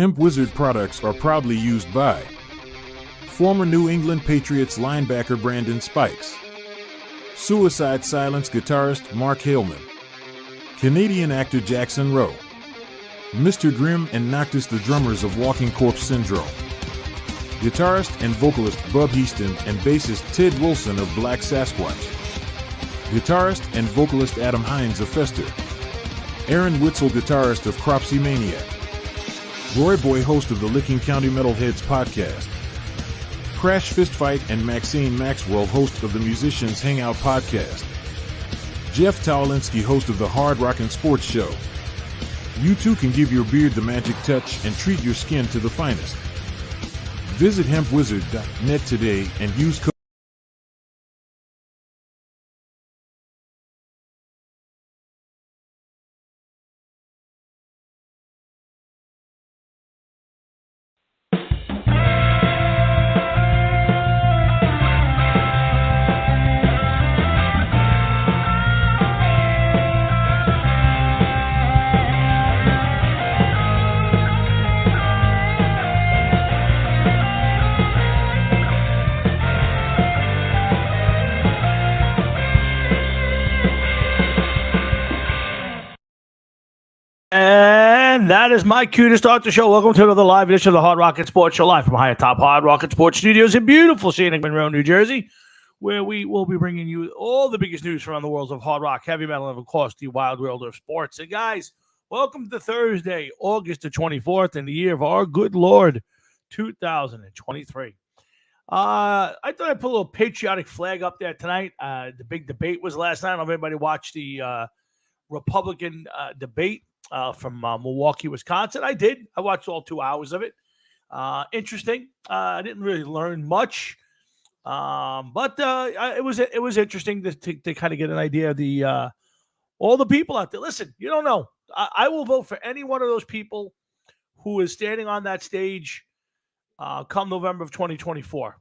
Hemp Wizard products are proudly used by former New England Patriots linebacker Brandon Spikes, Suicide Silence guitarist Mark Haleman, Canadian actor Jackson Rowe, Mr. Grimm and Noctis the drummers of Walking Corpse Syndrome, guitarist and vocalist Bub Heaston and bassist Ted Wilson of Black Sasquatch, guitarist and vocalist Adam Hines of Fester, Aaron Witzel, guitarist of Cropsy Maniac, Roy Boy, host of the Licking County Metalheads podcast, Crash Fistfight and Maxine Maxwell, host of the Musicians Hangout podcast, Jeff Towlinski, host of the Hard Rockin' Sports Show. You too can give your beard the magic touch and treat your skin to the finest. Visit hempwizard.net today and use code And that is my cue to start the show. Welcome to another live edition of the Hard Rockin' Sports Show, live from Higher Top Hard Rockin' Sports Studios in beautiful scenic Monroe, New Jersey, where we will be bringing you all the biggest news from the worlds of hard rock, heavy metal, and of course the wild world of sports. And guys, welcome to Thursday, August the 24th, in the year of our good Lord, 2023. I thought I'd put a little patriotic flag up there tonight. The big debate was last night. I don't know if anybody watched the Republican debate from Milwaukee, Wisconsin. I did. I watched all 2 hours of it. Interesting. I didn't really learn much, but it was interesting to kind of get an idea of the all the people out there. Listen, you don't know. I will vote for any one of those people who is standing on that stage come November of 2024.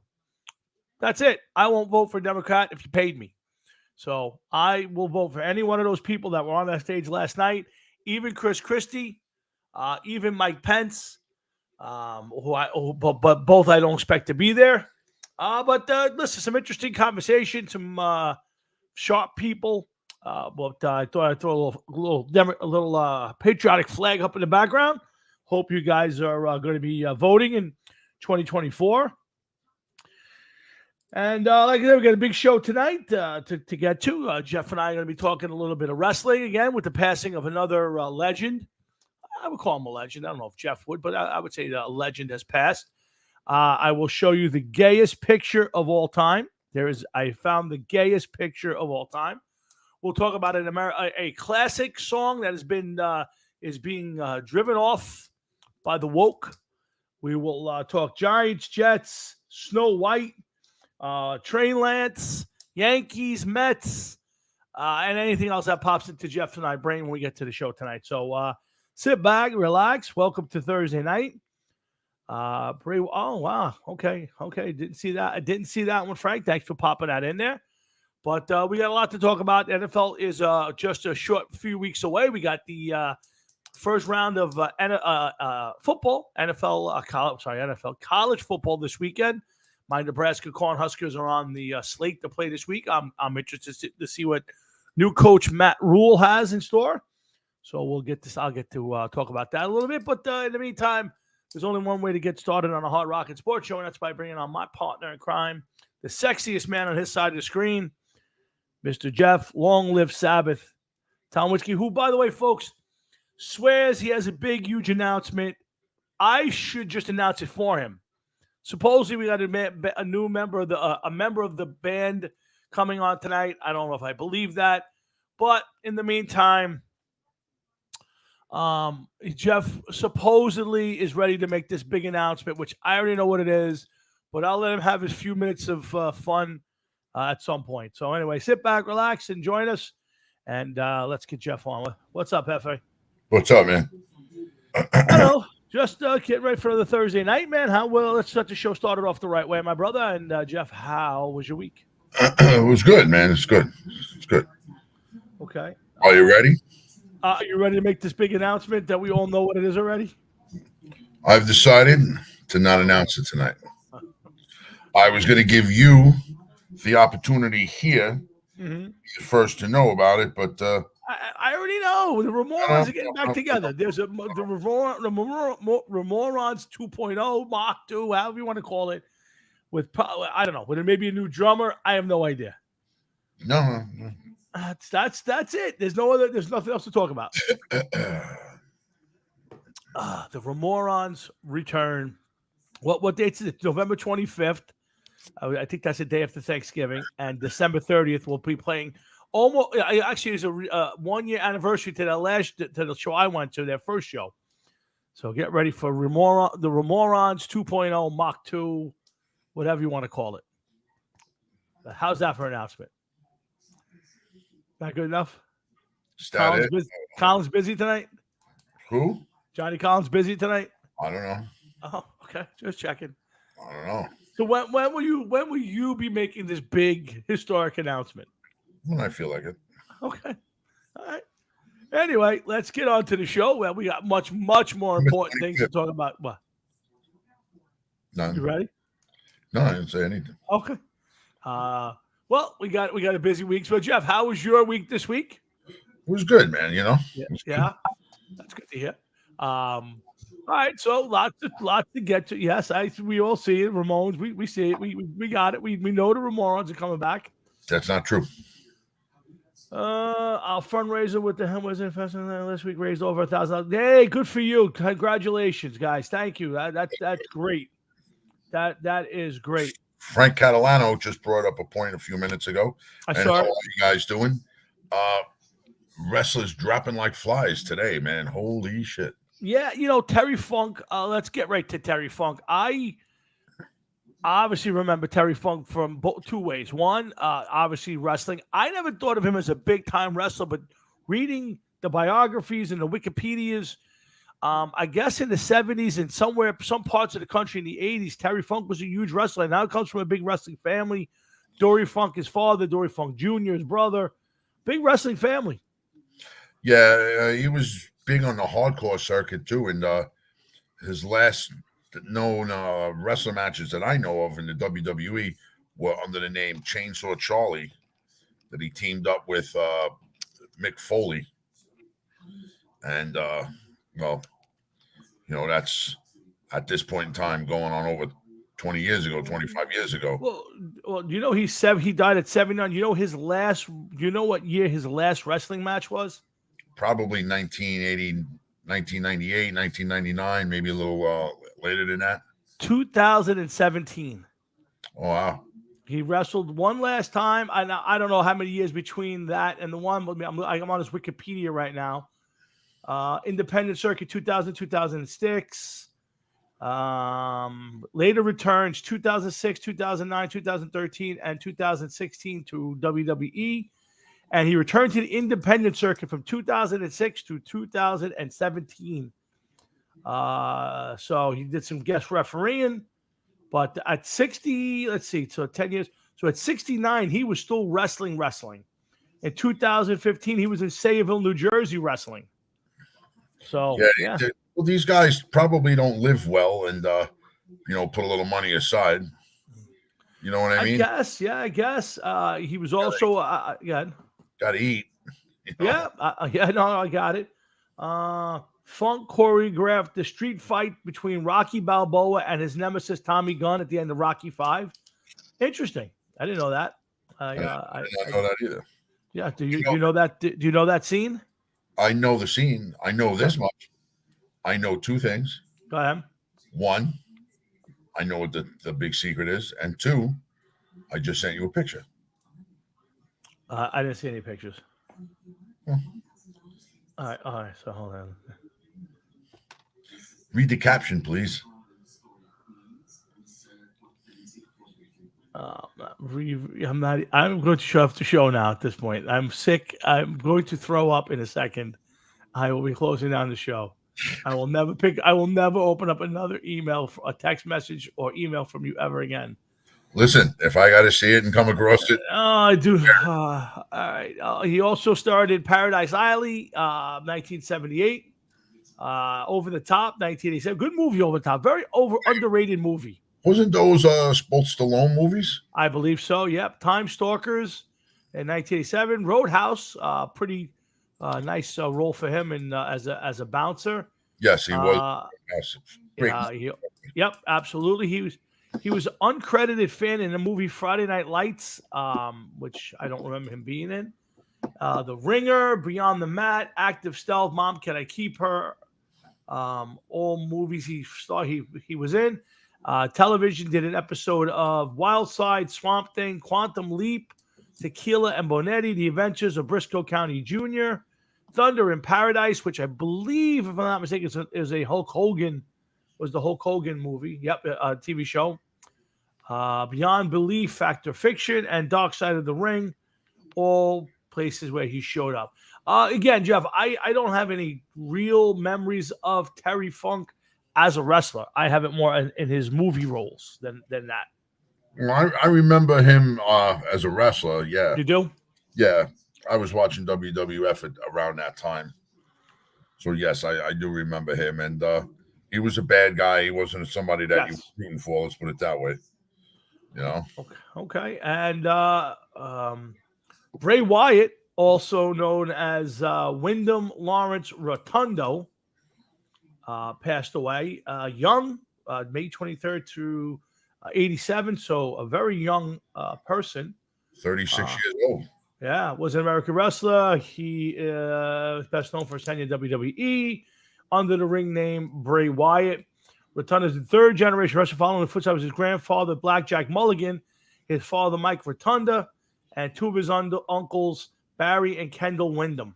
That's it. I won't vote for a Democrat if you paid me. So I will vote for any one of those people that were on that stage last night. Even Chris Christie, even Mike Pence, but both I don't expect to be there. But listen, some interesting conversation, some sharp people. But I thought I'd throw a little patriotic flag up in the background. Hope you guys are going to be voting in 2024. And like I said, we got a big show tonight to get to. Jeff and I are going to be talking a little bit of wrestling again with the passing of another legend. I would call him a legend. I don't know if Jeff would, but I would say a legend has passed. I will show you the gayest picture of all time. I found the gayest picture of all time. We'll talk about a classic song that has been is being driven off by the woke. We will talk Giants, Jets, Snow White, Trey Lance, Yankees, Mets, and anything else that pops into Jeff and I brain when we get to the show tonight. So sit back, relax. Welcome to Thursday night. Oh wow, okay. Didn't see that. I didn't see that one, Frank. Thanks for popping that in there. But we got a lot to talk about. The NFL is just a short few weeks away. We got the first round of football, NFL college football this weekend. My Nebraska Cornhuskers are on the slate to play this week. I'm interested to see what new coach Matt Rule has in store. So I'll get to talk about that a little bit. But in the meantime, there's only one way to get started on a Hard Rockin' Sports Show, and that's by bringing on my partner in crime, the sexiest man on his side of the screen, Mr. Jeff Long Live Sabbath Towlinski, who, by the way, folks, swears he has a big, huge announcement. I should just announce it for him. Supposedly, we got a new member of the band coming on tonight. I don't know if I believe that, but in the meantime, Jeff supposedly is ready to make this big announcement, which I already know what it is, but I'll let him have his few minutes of fun at some point. So anyway, sit back, relax, and join us, and let's get Jeff on. What's up, Hefe? What's up, man? Hello. Just getting ready for the Thursday night, man. Let's get the show started off the right way, my brother. And Jeff, how was your week? It was good, man. It's good. Okay. Are you ready? Are you ready to make this big announcement that we all know what it is already? I've decided to not announce it tonight. I was going to give you the opportunity here, Mm-hmm. be the first to know about it, but I already know the Remorons are getting back together. There's the Remorons 2.0 Mach 2, however you want to call it. With I don't know, with maybe a new drummer. I have no idea. no. That's it. There's nothing else to talk about. The Remorons return. What dates is it? November 25th. I think that's the day after Thanksgiving, and December 30th we'll be playing. Almost actually, it's a 1 year anniversary to the show I went to, their first show. So get ready for the Remorons 2.0 Mach 2, whatever you want to call it. How's that for an announcement? Not good enough? Collins busy tonight? Who? Johnny Collins busy tonight? I don't know. Oh, okay. Just checking. I don't know. So when will you be making this big historic announcement? When I feel like it. Okay. All right. Anyway, let's get on to the show. Well, we got much more important things to talk about. What? None. You ready? No, I didn't say anything. Okay. Well, we got a busy week. So, Jeff, how was your week this week? It was good, man. You know. Yeah. That's good to hear. All right, so lots to get to. Yes, we all see it. Ramones, we see it. We got it. We know the Ramones are coming back. That's not true. Our fundraiser with the Hemwizard Festival this week raised over $1,000. Hey, good for you! Congratulations, guys. Thank you. That's great. That is great. Frank Catalano just brought up a point a few minutes ago. I saw it. How are you guys doing? Wrestlers dropping like flies today, man. Holy shit. Yeah, Terry Funk. Let's get right to Terry Funk. I obviously remember Terry Funk from two ways. One, obviously wrestling. I never thought of him as a big-time wrestler, but reading the biographies and the Wikipedias, I guess in the 70s and some parts of the country in the 80s, Terry Funk was a huge wrestler. Now he comes from a big wrestling family. Dory Funk, his father, Dory Funk Jr., his brother. Big wrestling family. Yeah, he was big on the hardcore circuit too, and his last known wrestler matches that I know of in the WWE were under the name Chainsaw Charlie, that he teamed up with Mick Foley, and that's at this point in time going on over 20 years ago, 25 years ago. Well, he died at 79. You know what year his last wrestling match was? Probably 1980, 1998, 1999, maybe a little later than that. 2017. Oh, wow. He wrestled one last time. I don't know how many years between that and the one. I'm on his Wikipedia right now. Independent circuit 2000, 2006. Later returns 2006, 2009, 2013, and 2016 to WWE. And he returned to the independent circuit from 2006 to 2017. So he did some guest refereeing. But at 60, let's see, so 10 years. So at 69, he was still wrestling. In 2015, he was in Sayreville, New Jersey, wrestling. So, yeah. Well, these guys probably don't live well and, put a little money aside. You know what I mean? I guess. He was also, Got to eat. Yeah, I got it. Funk choreographed the street fight between Rocky Balboa and his nemesis Tommy Gunn at the end of Rocky V. Interesting. I didn't know that. I did not know that either. Yeah. Do you know that? Do you know that scene? I know the scene. I know this much. I know two things. Go ahead. One, I know what the big secret is. And two, I just sent you a picture. I didn't see any pictures. Hmm. All right. So hold on. Read the caption, please. I'm not. I'm going to shut off the show now. At this point, I'm sick. I'm going to throw up in a second. I will be closing down the show. I will never open up another email, a text message, or email from you ever again. Listen, if I got to see it and come across it. I do. All right. He also started Paradise Alley, 1978. Over the Top, 1987. Good movie, Over the Top. Very underrated movie. Wasn't those both Stallone movies? I believe so. Yep. Time Stalkers in 1987. Roadhouse, pretty nice role for him in as a bouncer. Yes, he was. Great. Yep, absolutely. He was uncredited fan in the movie Friday Night Lights, which I don't remember him being in. The Ringer, Beyond the Mat, Active Stealth, Mom, Can I Keep Her? All movies he was in. Television did an episode of Wild Side, Swamp Thing, Quantum Leap, Tequila and Bonetti, The Adventures of Briscoe County Jr., Thunder in Paradise, which I believe, if I'm not mistaken, is a Hulk Hogan. Was the Hulk Hogan movie? Yep, a TV show. Beyond Belief, Fact or Fiction, and Dark Side of the Ring, all places where he showed up. Again, Jeff, I don't have any real memories of Terry Funk as a wrestler. I have it more in his movie roles than that. Well, I remember him as a wrestler. Yeah, You do? yeah. I was watching WWF around that time, so yes, I do remember him. And he was a bad guy. He wasn't somebody that you were rooting for. Let's put it that way. You know. Okay. And Bray Wyatt, also known as Wyndham Lawrence Rotundo, passed away young, May 23rd through 87. So a very young person. 36 years old. Yeah, was an American wrestler. He is best known for his tenure in WWE under the ring name Bray Wyatt. Rotundo is the third generation wrestler following the footsteps of his grandfather, Blackjack Mulligan, his father, Mike Rotunda, and two of his uncles, Barry and Kendall Wyndham.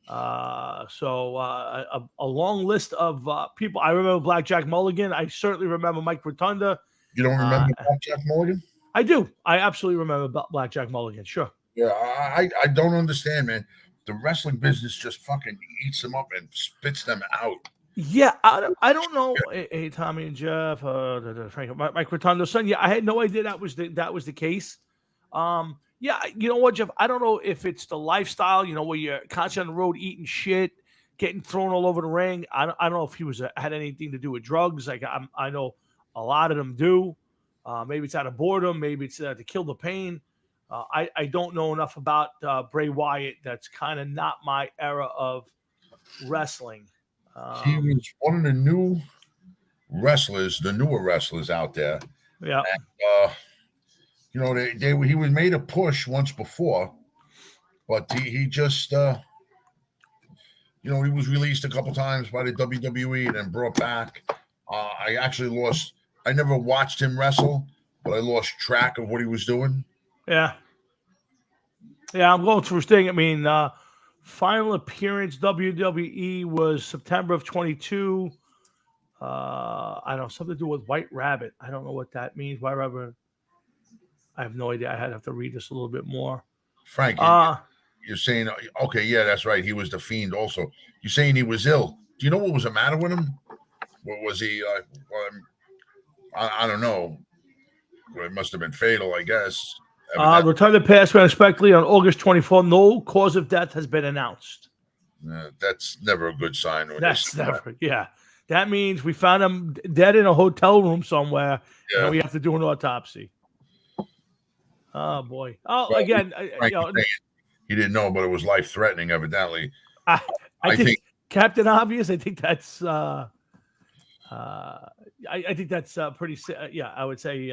So a long list of people. I remember Blackjack Mulligan. I certainly remember Mike Rotunda. You don't remember Blackjack Mulligan? I do. I absolutely remember Blackjack Mulligan. Sure. Yeah, I don't understand, man. The wrestling business just fucking eats them up and spits them out. Yeah, I don't know. Hey, Tommy and Jeff, Frank, Mike Rotundo's son. Yeah, I had no idea that was the case. Yeah, you know what, Jeff? I don't know if it's the lifestyle, where you're constantly on the road eating shit, getting thrown all over the ring. I don't know if he had anything to do with drugs. Like I know a lot of them do. Maybe it's out of boredom. Maybe it's to kill the pain. I don't know enough about Bray Wyatt. That's kind of not my era of wrestling. He was one of the newer wrestlers out there. Yeah. And, he was made a push once before, but he just, he was released a couple times by the WWE and then brought back. I never watched him wrestle, but I lost track of what he was doing. Yeah. Yeah, I'm going through his thing. I mean, final appearance WWE was September of 22. I don't know, something to do with White Rabbit. I don't know what that means. White Rabbit. I have no idea. I have to read this a little bit more. Frank, you're saying, okay, yeah, that's right. He was the Fiend also. You're saying he was ill. Do you know what was the matter with him? What was he? I don't know. It must have been fatal, I guess. Rotunda passed away unexpectedly on August 24th. No cause of death has been announced. That's never a good sign. That's never, yeah. That means we found him dead in a hotel room somewhere, and we have to do an autopsy. Oh, boy. Oh, well, again, he didn't know, but it was life-threatening, evidently. I think Captain Obvious, I think that's I think that's pretty, I would say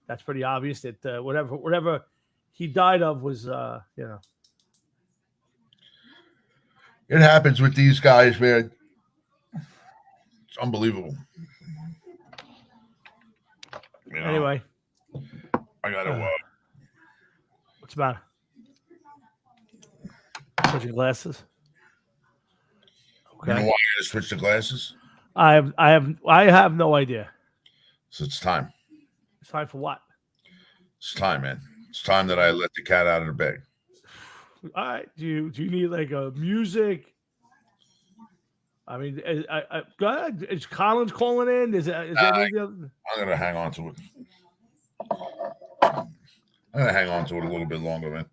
that's pretty obvious that whatever he died of was, It happens with these guys, man. It's unbelievable. Anyway. I got to... what's the matter? Switching glasses? Okay. You know why I got to switch the glasses? I have no idea. So it's time. It's time for what? It's time, man. It's time that I let the cat out of the bag. All right. Do you need like a music? I mean, go ahead. Is Collins calling in? I'm gonna hang on to it. I'm gonna hang on to it a little bit longer, man.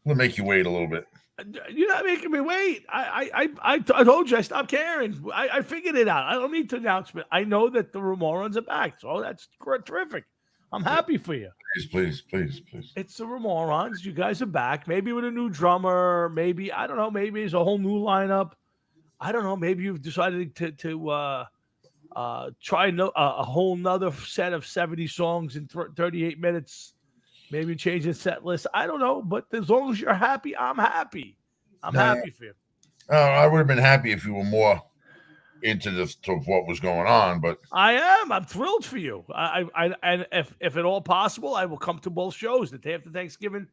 We'll make you wait a little bit. You're not making me wait. I told you I stopped caring. I figured it out. I don't need to announcement. I know that the Ramorans are back, so that's terrific. I'm happy for you. Please. It's the Ramorans. You guys are back. Maybe with a new drummer. Maybe I don't know. Maybe it's a whole new lineup. I don't know. Maybe you've decided to try a whole nother set of 70 songs in 38 minutes. Maybe change the set list. I don't know, but as long as you're happy, I'm happy. I'm happy for you. I would have been happy if you were more into what was going on, but I am. I'm thrilled for you. And if at all possible, I will come to both shows. The day after Thanksgiving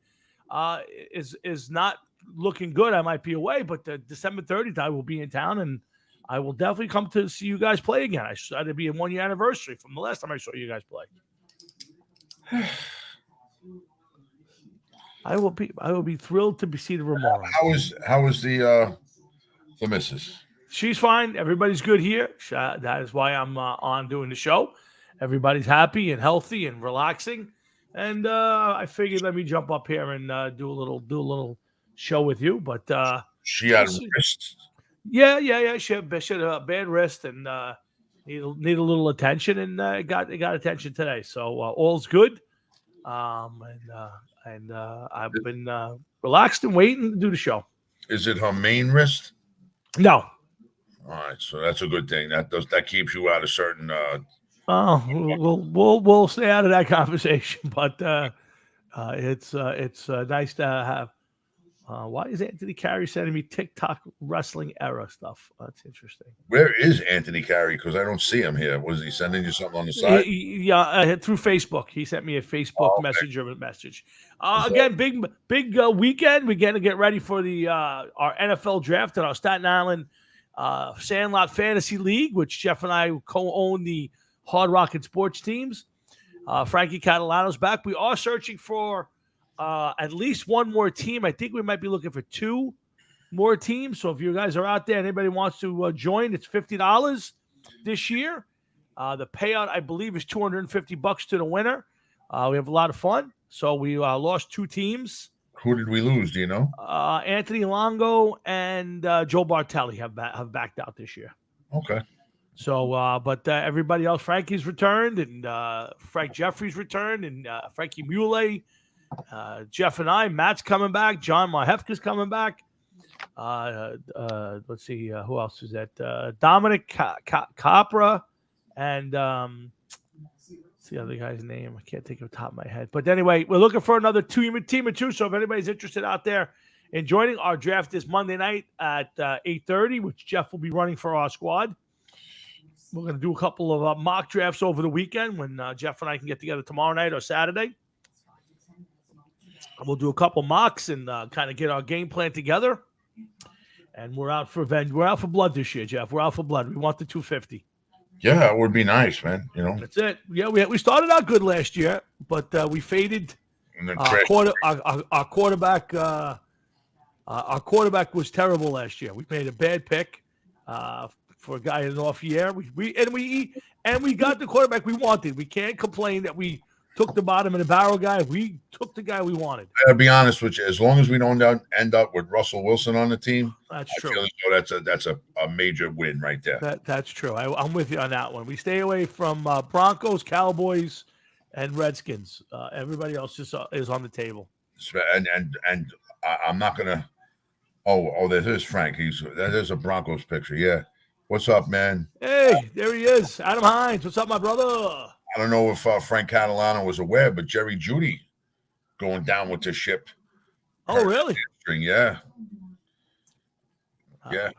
is not looking good. I might be away, but the December 30th, I will be in town, and I will definitely come to see you guys play again. It'll be a 1 year anniversary from the last time I saw you guys play. I will be thrilled to see the Ramorans. How is the missus? She's fine. Everybody's good here. That is why I'm on doing the show. Everybody's happy and healthy and relaxing. And I figured let me jump up here and do a little show with you. But she had wrist. Yeah. She had a bad wrist and need a little attention, and it got attention today. So all's good. And I've been relaxed and waiting to do the show. Is it her main wrist? No. All right, so that's a good thing. That keeps you out of certain. We'll stay out of that conversation. But it's nice to have. Why is Anthony Carey sending me TikTok wrestling era stuff? That's interesting. Where is Anthony Carey? Because I don't see him here. Was he sending you something on the side? Yeah, through Facebook. He sent me a Facebook message. Again, big weekend. We're going to get ready for our NFL draft at our Staten Island Sandlot Fantasy League, which Jeff and I co-own the Hard Rock and Sports teams. Frankie Catalano's back. We are searching for at least one more team. I think we might be looking for 2 more teams. So if you guys are out there, anybody wants to join, it's $50 this year. The payout, I believe, is $250 to the winner. We have a lot of fun. So we lost 2 teams. Who did we lose? Do you know? Anthony Longo and Joe Bartelli have backed out this year. Okay. So, but everybody else, Frankie's returned, and Frank Jeffries returned, and Frankie Muley. Jeff and Matt's coming back. John Mahefka's coming back. Let's see, who else is that? Dominic Capra and what's the other guy's name? I can't think of the top of my head. But anyway, we're looking for another team or 2. So if anybody's interested out there in joining, our draft is Monday night at 8:30, which Jeff will be running for our squad. We're going to do a couple of mock drafts over the weekend when Jeff and I can get together tomorrow night or Saturday. We'll do a couple mocks and kind of get our game plan together. And we're out for revenge. We're out for blood this year, Jeff. We're out for blood. We want the 250. Yeah, it would be nice, man. You know, that's it. Yeah, we started out good last year, but we faded. Our quarterback. Our quarterback was terrible last year. We made a bad pick for a guy in an off year. We got the quarterback we wanted. We can't complain that we took the bottom of the barrel guy. We took the guy we wanted. I'll be honest with you. As long as we don't end up with Russell Wilson on the team, that's true. I feel as though that's a major win right there. That's true. I'm with you on that one. We stay away from Broncos, Cowboys, and Redskins. Everybody else is on the table. And I'm not gonna. Oh, there's Frank. There's a Broncos picture. Yeah. What's up, man? Hey, there he is. Adam Hines. What's up, my brother? I don't know if Frank Catalano was aware, but Jerry Jeudy going down with the ship. Oh, really? Yeah. Yeah.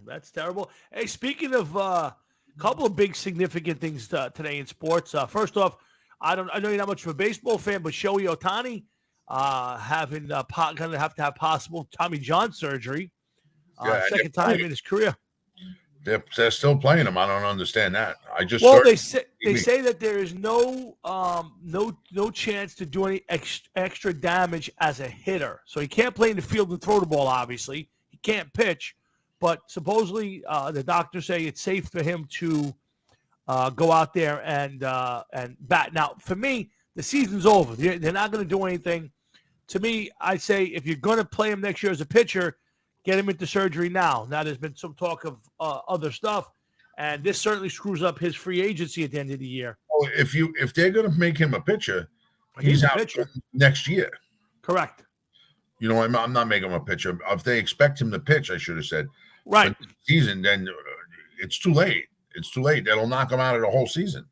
That's terrible. Hey, speaking of a couple of big significant things today in sports. First off, I know you're not much of a baseball fan, but Shohei Ohtani going to have to have possible Tommy John surgery. Second time in his career. They're still playing him. I don't understand that. They say that there is no chance to do any extra damage as a hitter. So he can't play in the field and throw the ball. Obviously, he can't pitch. But supposedly, the doctors say it's safe for him to go out there and bat. Now, for me, the season's over. They're not going to do anything. to me, I say if you're going to play him next year as a pitcher, get him into surgery now. Now, there's been some talk of other stuff, and this certainly screws up his free agency at the end of the year. Well, if they're going to make him a pitcher, he's out next year. Correct. You know, I'm not making him a pitcher. If they expect him to pitch, I should have said, right, season, then it's too late. It's too late. That'll knock him out of the whole season.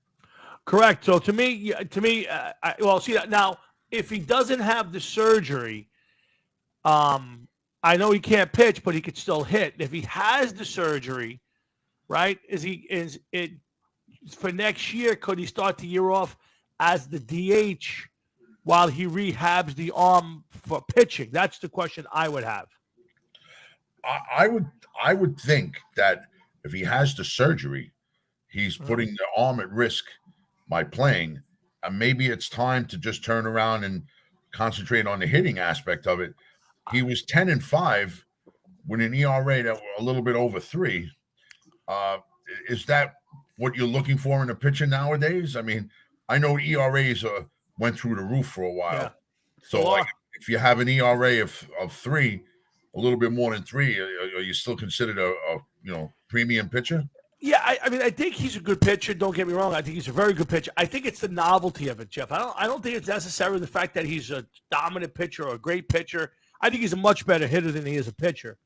Correct. So to me, see now, if he doesn't have the surgery, I know he can't pitch, but he could still hit. If he has the surgery, right? Is it for next year? Could he start the year off as the DH while he rehabs the arm for pitching? That's the question I would have. I would think that if he has the surgery, he's putting the arm at risk by playing, and maybe it's time to just turn around and concentrate on the hitting aspect of it. He was 10-5 with an ERA that a little bit over 3. Is that what you're looking for in a pitcher nowadays? I mean, I know ERAs went through the roof for a while. Yeah. So like, if you have an ERA of 3, a little bit more than 3, are you still considered a premium pitcher? Yeah, I mean, I think he's a good pitcher. Don't get me wrong. I think he's a very good pitcher. I think it's the novelty of it, Jeff. I don't think it's necessarily the fact that he's a dominant pitcher or a great pitcher. I think he's a much better hitter than he is a pitcher.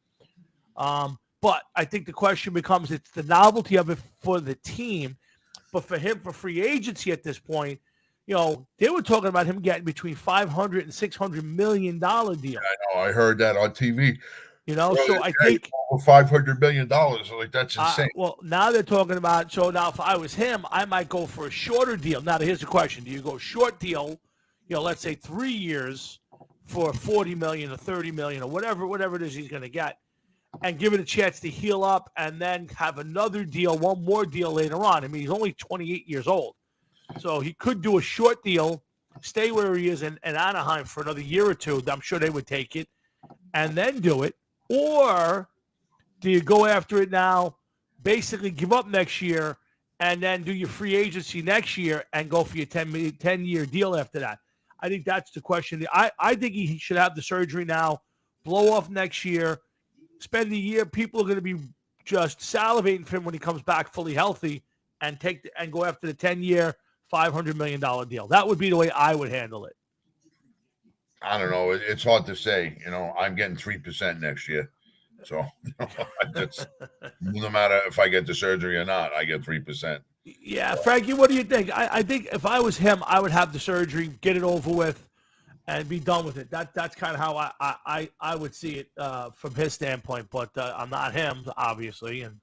But I think the question becomes, it's the novelty of it for the team. But for him, for free agency at this point, they were talking about him getting between $500 and $600 million deal. I know. I heard that on TV. So I think $500 million. Like, that's insane. Well, now they're talking about. So now, if I was him, I might go for a shorter deal. Now, here's the question: do you go short deal? Let's say 3 years for $40 million or $30 million or whatever it is he's going to get, and give it a chance to heal up, and then have another deal, one more deal later on. I mean, he's only 28 years old, so he could do a short deal, stay where he is in Anaheim for another year or two. I'm sure they would take it, and then do it. Or do you go after it now, basically give up next year, and then do your free agency next year and go for your 10-year deal after that? I think that's the question. I think he should have the surgery now, blow off next year, spend the year. People are going to be just salivating for him when he comes back fully healthy, and go after the 10-year, $500 million deal. That would be the way I would handle it. I don't know. It's hard to say. I'm getting 3% next year. So no matter if I get the surgery or not, I get 3%. Yeah, Frankie, what do you think? I think if I was him, I would have the surgery, get it over with, and be done with it. That's kind of how I would see it from his standpoint. But I'm not him, obviously, and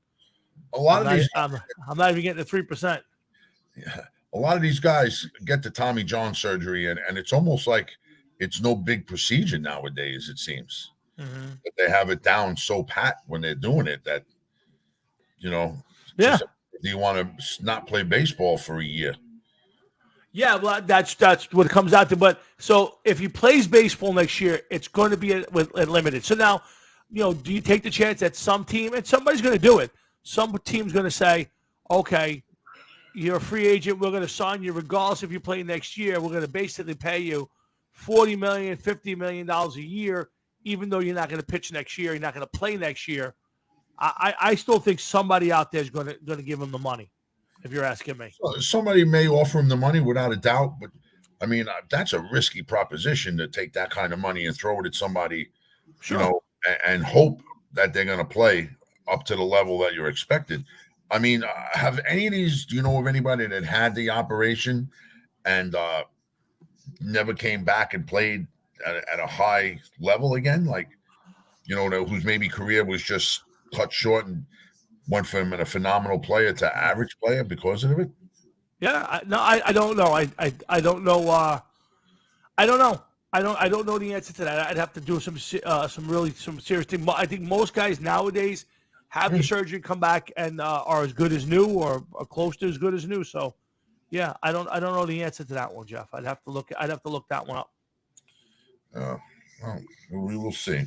a lot of these. I'm not even getting the 3%. Yeah, a lot of these guys get the Tommy John surgery, and it's almost like it's no big procedure nowadays, it seems. Mm-hmm. But they have it down so pat when they're doing it that, Yeah. Do you want to not play baseball for a year? Yeah, well, that's what it comes out to. But so if he plays baseball next year, it's going to be limited. So now, do you take the chance that some team, and somebody's going to do it, some team's going to say, okay, you're a free agent, we're going to sign you regardless if you play next year. We're going to basically pay you $40 million, $50 million a year, even though you're not going to pitch next year, you're not going to play next year. I still think somebody out there is going to give him the money, if you're asking me. Somebody may offer him the money without a doubt, but I mean, that's a risky proposition to take that kind of money and throw it at somebody, sure. And hope that they're going to play up to the level that you're expected. I mean, have any of these, do you know of anybody that had the operation and never came back and played at a high level again? Like, whose maybe career was just cut short and went from a phenomenal player to average player because of it? Yeah, I don't know. I don't know. I don't know. I don't know the answer to that. I'd have to do some serious thing. I think most guys nowadays have the surgery, come back, and are as good as new or close to as good as new. So, yeah, I don't know the answer to that one, Jeff. I'd have to look that one up. Well, we will see.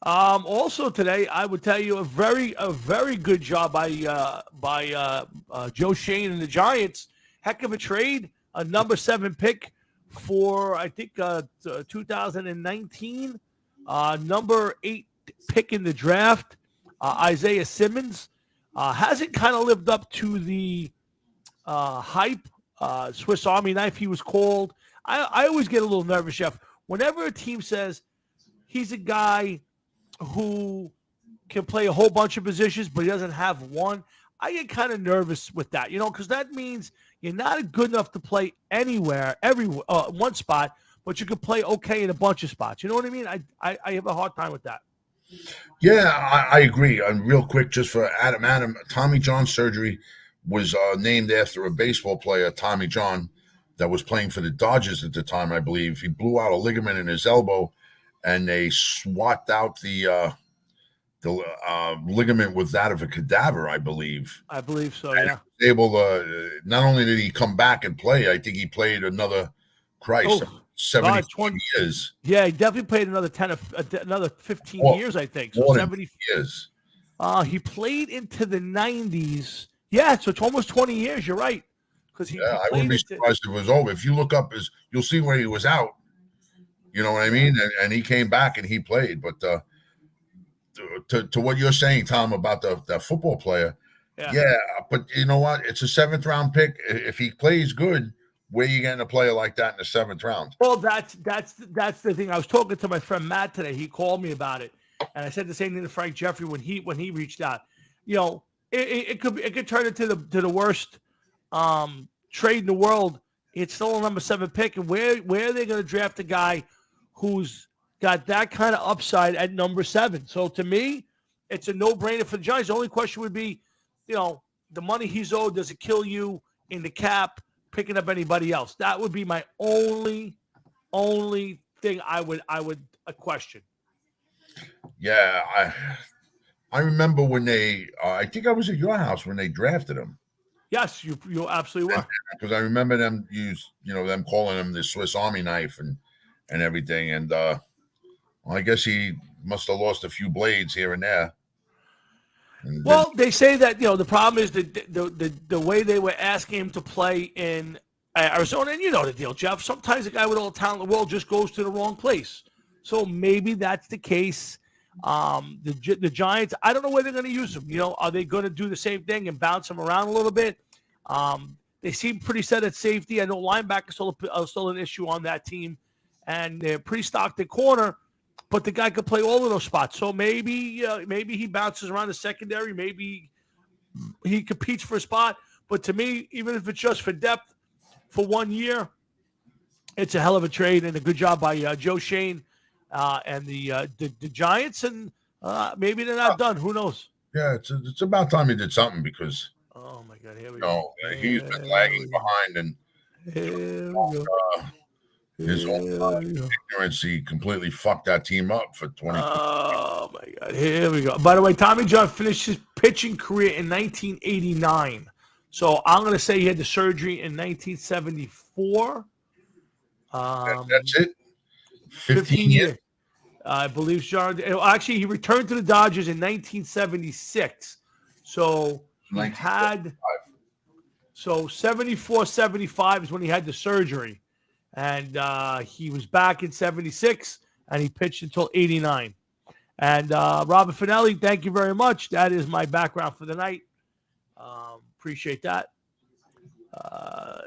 Also today, I would tell you a very good job by Joe Shane and the Giants. Heck of a trade, a number 7 pick for, I think, 2019. Number 8 pick in the draft, Isaiah Simmons. Hasn't kind of lived up to the hype. Swiss Army knife, he was called. I always get a little nervous, Jeff. Whenever a team says he's a guy who can play a whole bunch of positions, but he doesn't have one, I get kind of nervous with that, because that means you're not good enough to play anywhere, one spot, but you could play okay in a bunch of spots. You know what I mean? I have a hard time with that. Yeah, I agree. Real quick, just for Adam, Tommy John surgery was named after a baseball player, Tommy John, that was playing for the Dodgers at the time, I believe. He blew out a ligament in his elbow, and they swapped out the ligament with that of a cadaver, I believe. I believe so, and yeah. He was able to, not only did he come back and play, I think he played another, 20 years. Yeah, he definitely played another 15 years, I think. So 70 years. He played into the 90s. Yeah, so it's almost 20 years. You're right. I wouldn't be surprised if it was over. If you look up you'll see where he was out. You know what I mean? And he came back and he played. But to what you're saying, Tom, about the football player, yeah. But you know what? It's a 7th round pick. If he plays good, where are you getting a player like that in the 7th round? Well, that's the thing. I was talking to my friend Matt today. He called me about it, and I said the same thing to Frank Jeffrey when he reached out. It could turn into the worst trade in the world. It's still a number 7 pick, and where are they going to draft a guy who's got that kind of upside at number 7? So to me, it's a no-brainer for the Giants. The only question would be, the money he's owed, does it kill you in the cap picking up anybody else? That would be my only thing I would question. Yeah, I remember when they I think I was at your house when they drafted him. Yes, you absolutely were. Because I remember them them calling him the Swiss Army knife and everything. And I guess he must have lost a few blades here and there. Well, they say that the problem is the way they were asking him to play in Arizona, and you know the deal, Jeff. Sometimes a guy with all the talent in the world just goes to the wrong place. So maybe that's the case. The Giants, I don't know where they're going to use him. Are they going to do the same thing and bounce him around a little bit? They seem pretty set at safety. I know linebackers still an issue on that team, and they're pretty stocked at corner. But the guy could play all of those spots. So maybe he bounces around the secondary. Maybe he competes for a spot. But to me, even if it's just for depth for 1 year, it's a hell of a trade and a good job by Joe Schoen and the Giants. And maybe they're not done. Who knows? Yeah, it's about time he did something because oh my God, here we go. He's been lagging behind and his own ignorance, he completely fucked that team up for 20. Oh my God! Here we go. By the way, Tommy John finished his pitching career in 1989. So I'm going to say he had the surgery in 1974. That's it. 15 years. I believe John. Actually, he returned to the Dodgers in 1976. So he had. So 74, 75 is when he had the surgery. And he was back in 76, and he pitched until 89. And Robert Finelli, thank you very much. That is my background for the night. Appreciate that. I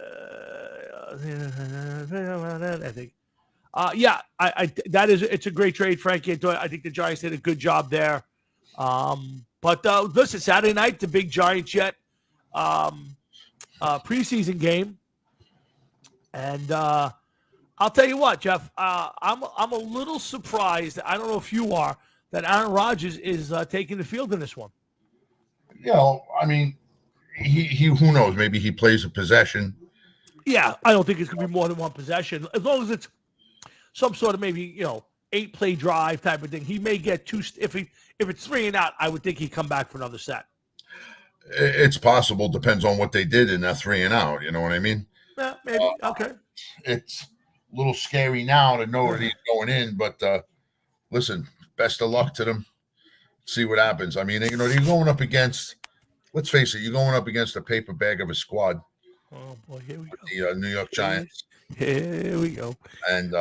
think. It's a great trade, Frankie. I think the Giants did a good job there. But listen, Saturday night, the big Giant Jet preseason game. And I'll tell you what, Jeff, I'm a little surprised. I don't know if you are, that Aaron Rodgers is taking the field in this one. I mean, he who knows? Maybe he plays a possession. Yeah, I don't think it's going to be more than one possession. As long as it's some sort of maybe 8-play drive type of thing. He may get 2. If it's 3 and out, I would think he'd come back for another set. It's possible. Depends on what they did in that 3 and out. You know what I mean? Yeah, maybe. Okay. It's a little scary now to know that he's going in, but listen, best of luck to them. See what happens. I mean, you're going up against, let's face it, you're going up against a paper bag of a squad. Oh, boy, here we go. The New York Giants. Here we go. And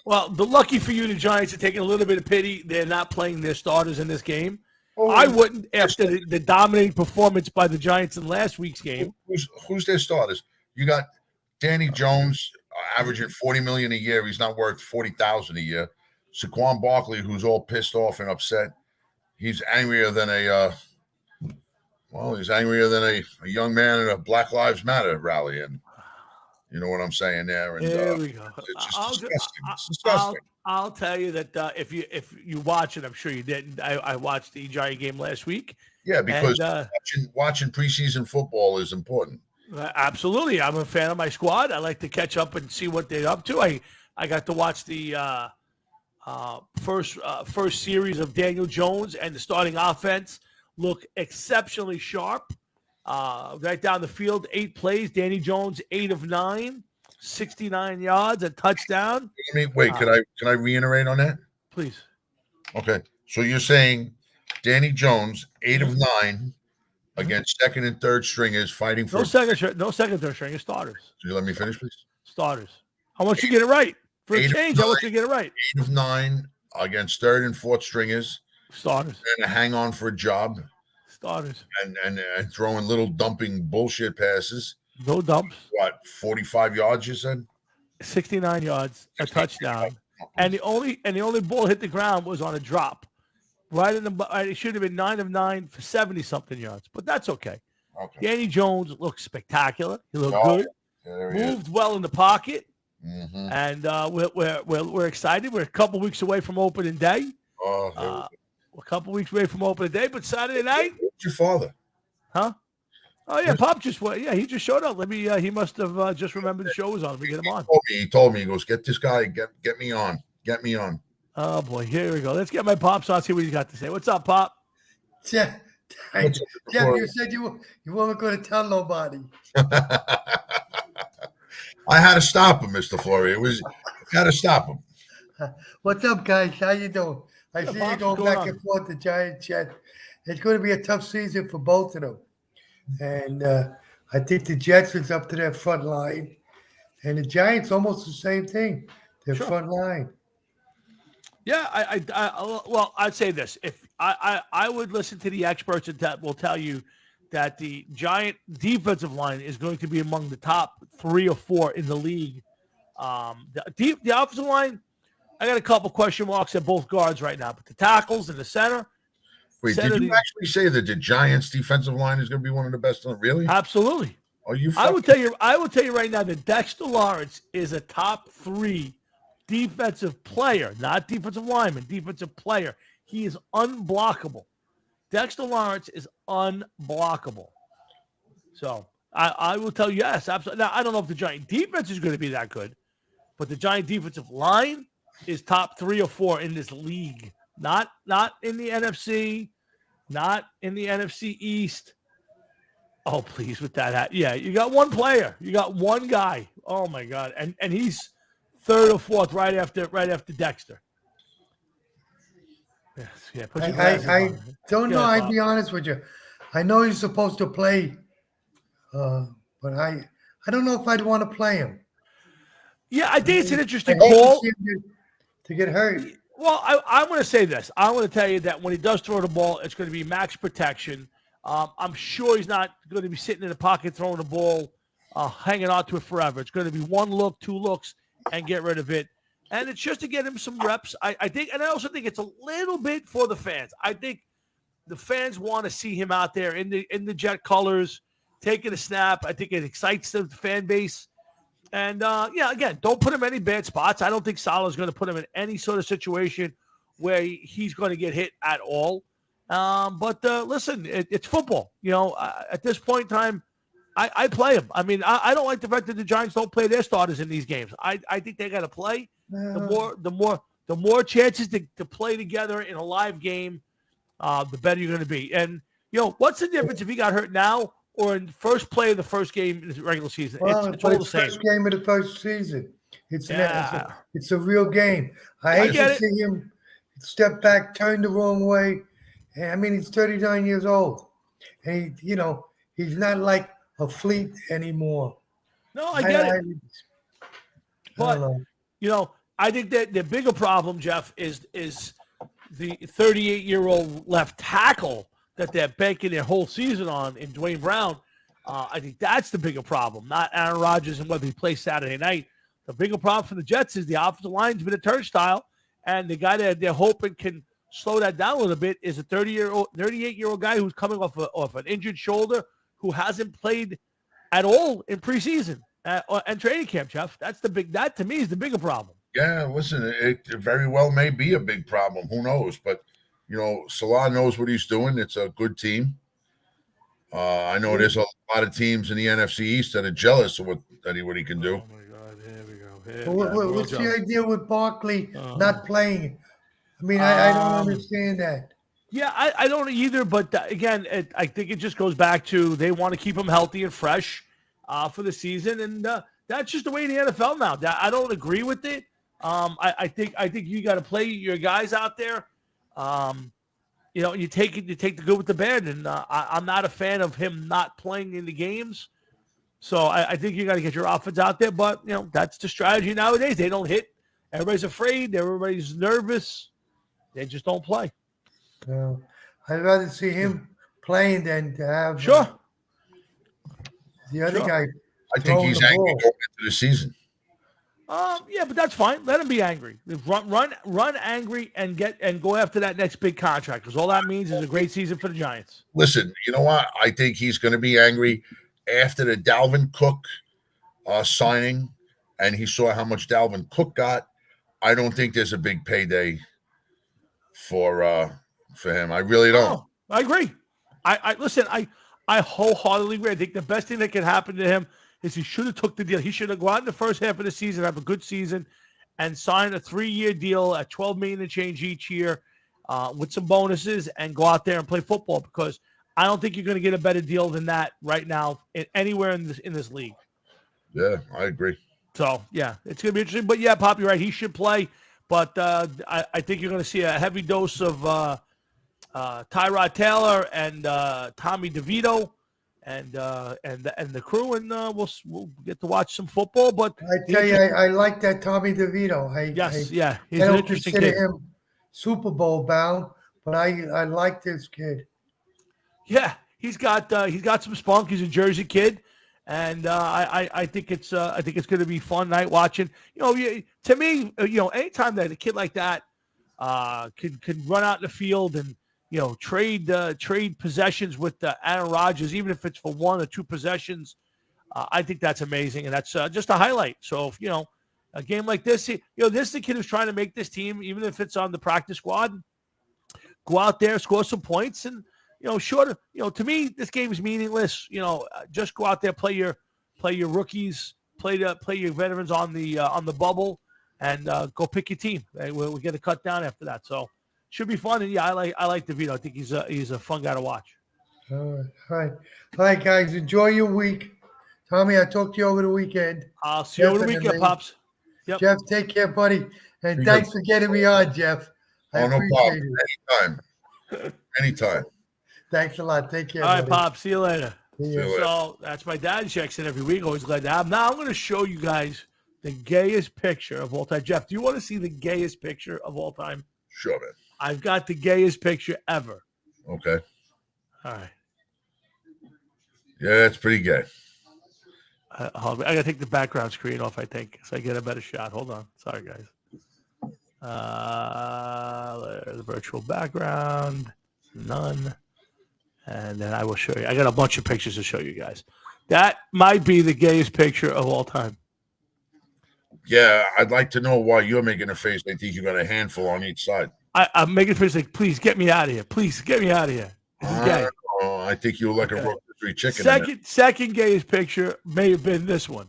Well, the lucky for you, the Giants are taking a little bit of pity. They're not playing their starters in this game. oh, I wouldn't after the dominating performance by the Giants in last week's game. who's their starters? You got Danny Jones averaging $40 million a year. He's not worth $40,000 a year. Saquon Barkley, who's all pissed off and upset. He's angrier than a young man at a Black Lives Matter rally, and you know what I'm saying there. And There we go. it's just disgusting. It's disgusting. I'll tell you that if you watch it, I'm sure you didn't. I watched the Giant game last week. Yeah, because And, watching preseason football is important. absolutely, I'm a fan of my squad. I like to catch up and see what they're up to. I got to watch the first series of Daniel Jones and the starting offense look exceptionally sharp. Right down the field, 8 plays. Danny Jones, 8 of 9, 69 yards, a touchdown. Wait, can I reiterate on that? Please. Okay, so you're saying Danny Jones, 8 of 9 against second and third stringers fighting for No second, third string, starters. So you let me finish, please. Starters. I want you to get it right. For a change, I want you to get it right. 8 of 9 against third and fourth stringers. Starters. And to hang on for a job. Starters. And throwing little dumping bullshit passes. No dumps. What, 45 yards you said? 69 yards, a touchdown. And the only ball hit the ground was on a drop. Right in the it should have been 9 of 9 for 70-something yards, but that's okay. Danny Jones looked spectacular. He looked good. Moved well in the pocket. Mm-hmm. And we're excited. We're a couple weeks away from opening day. We're a couple weeks away from opening day, but Saturday night. What's your father? Huh? Oh yeah, Pop just he just showed up. He must have just remembered the show was on. We get him on. He told me he goes, get this guy, get me on. Get me on. Oh boy, here we go. Let's get my Pops on, see what he's got to say. What's up, Pop? Jeff, you said you weren't going to tell nobody. I had to stop him, Mr. Flory. Got to stop him. What's up, guys? How you doing? I see you going back and forth the Giants, Jet. It's going to be a tough season for both of them. And I think the Jets is up to their front line. And the Giants almost the same thing. Their front line. Yeah, I'd say this. If I would listen to the experts that will tell you that the Giant defensive line is going to be among the top 3 or 4 in the league. The offensive line, I got a couple question marks at both guards right now, but the tackles and the center. Wait, did you actually say that the Giants' defensive line is going to be one of the best? Really? Absolutely. Are you? I will tell you right now that Dexter Lawrence is a top 3 defensive player, not defensive lineman, defensive player. He is unblockable. Dexter Lawrence is unblockable. So I will tell you, yes, absolutely. Now, I don't know if the Giant defense is going to be that good, but the Giant defensive line is top 3 or 4 in this league. Not in the NFC, not in the NFC East. Oh, please, with that hat. Yeah, you got one player. You got one guy. Oh, my God. And he's 3rd or 4th right after Dexter. Yes, yeah, I don't know. I'd be honest with you. I know he's supposed to play, but I don't know if I'd want to play him. Yeah, I think it's an interesting call. To get hurt. Well, I'm going to say this. I'm going to tell you that when he does throw the ball, it's going to be max protection. I'm sure he's not going to be sitting in the pocket throwing the ball, hanging on to it forever. It's going to be 1 look, 2 looks, and get rid of it. And it's just to get him some reps. I think, and I also think it's a little bit for the fans. I think the fans want to see him out there in the Jet colors, taking a snap. I think it excites the fan base. And, again, don't put him in any bad spots. I don't think Saleh's going to put him in any sort of situation where he's going to get hit at all. But listen, it's football. You know, at this point in time, I play him. I mean, I don't like the fact that the Giants don't play their starters in these games. I think they got to play. The more chances to play together in a live game, the better you're going to be. And, what's the difference if he got hurt now or in the first play of the first game in the regular season? Well, it's all the same. First game of the first season. It's a real game. I hate to see him step back, turn the wrong way. And I mean, he's 39 years old, and he's not like a Fleet anymore. No, I get it. But I think that the bigger problem, Jeff, is the 38-year-old left tackle that they're banking their whole season on in Dwayne Brown. I think that's the bigger problem, not Aaron Rodgers and whether he plays Saturday night. The bigger problem for the Jets is the offensive line's been a turnstile, and the guy that they're hoping can slow that down a little bit is a 38-year-old guy who's coming off an injured shoulder who hasn't played at all in preseason and training camp, Jeff. That to me is the bigger problem. Yeah, listen, it very well may be a big problem. Who knows? But, Salah knows what he's doing. It's a good team. I know there's a lot of teams in the NFC East that are jealous of what he can do. Oh, my God. Here we go. What's the idea with Barkley not playing? I mean, I don't understand that. Yeah, I don't either. But, again, I think it just goes back to they want to keep him healthy and fresh for the season. And that's just the way in the NFL now. I don't agree with it. I think you got to play your guys out there. You take the good with the bad, and I'm not a fan of him not playing in the games. So I think you got to get your offense out there. But that's the strategy nowadays. They don't hit. Everybody's afraid. Everybody's nervous. They just don't play. I'd rather see him playing than to have the other guy. I think he's angry going into the season. Yeah, but that's fine. Let him be angry. Run angry and go after that next big contract, because all that means is a great season for the Giants. Listen, you know what? I think he's going to be angry after the Dalvin Cook signing, and he saw how much Dalvin Cook got. I don't think there's a big payday for him. I really don't. Oh, I agree. I wholeheartedly agree. I think the best thing that can happen to him is he should have took the deal. He should have gone in the first half of the season, have a good season, and sign a 3-year deal at $12 million and change each year with some bonuses, and go out there and play football, because I don't think you're going to get a better deal than that right now anywhere in this league. Yeah, I agree. So, yeah, it's going to be interesting. But, yeah, Pop, you're right. He should play. But I think you're going to see a heavy dose of Tyrod Taylor and Tommy DeVito and the crew, and we'll get to watch some football. But I tell you, I like that Tommy DeVito. He's an interesting kid. Him Super Bowl bound, but I like this kid. Yeah, he's got some spunk. He's a Jersey kid, and I think it's going to be fun night watching. To me, anytime that a kid like that can run out in the field and trade possessions with Aaron Rodgers, even if it's for 1 or 2 possessions, I think that's amazing, and that's just a highlight. So, a game like this, this is the kid who's trying to make this team, even if it's on the practice squad, go out there, score some points, and to me, this game is meaningless. Just go out there, play your rookies, play your veterans on the bubble, and go pick your team. We'll get a cut down after that. So. Should be fun, and yeah, I like DeVito. I think he's a fun guy to watch. All right, guys. Enjoy your week. Tommy, I'll talk to you over the weekend. I'll see you over the weekend, Pops. Yep. Jeff, take care, buddy. And thanks for getting me on, Jeff. I appreciate it. Anytime. Thanks a lot. Take care. All right, Pops. See you later. Yeah. So that's my dad checks in every week. Always glad to have him. Now I'm going to show you guys the gayest picture of all time. Jeff, do you want to see the gayest picture of all time? Sure, man. I've got the gayest picture ever. Okay. All right. Yeah, that's pretty gay. I got to take the background screen off, I think, so I get a better shot. Hold on. Sorry, guys. The virtual background. None. And then I will show you. I got a bunch of pictures to show you guys. That might be the gayest picture of all time. Yeah, I'd like to know why you're making a face. I think you got a handful on each side. I'm making a face like, please get me out of here. Please get me out of here. This is gay. I think you look like a rotisserie chicken. Second gayest picture may have been this one.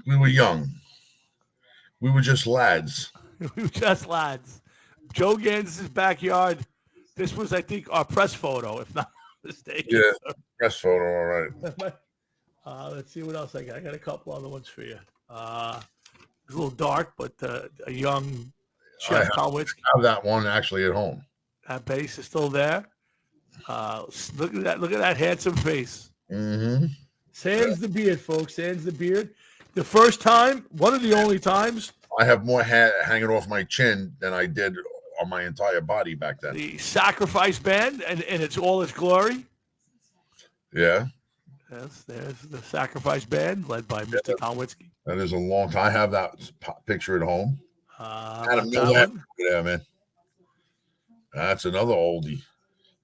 We were young. We were just lads. We were just lads. Joe Gans' backyard. This was, I think, our press photo, if not mistaken. Yeah, press photo. All right. Let's see what else I got. I got a couple other ones for you. It's a little dark, but a young Chef Colwitz. I have that one actually at home. That base is still there. Look at that! Look at that handsome face. Mm-hmm. Sans the beard, folks. Sans the beard. The first time, one of the only times. I have more hair hanging off my chin than I did on my entire body back then. The Sacrifice Band and it's all its glory. Yeah. Yes, there's the Sacrifice Band led by Mr. Tomwitzki. That is a long time. I have that picture at home. Adam that yeah, man. That's another oldie.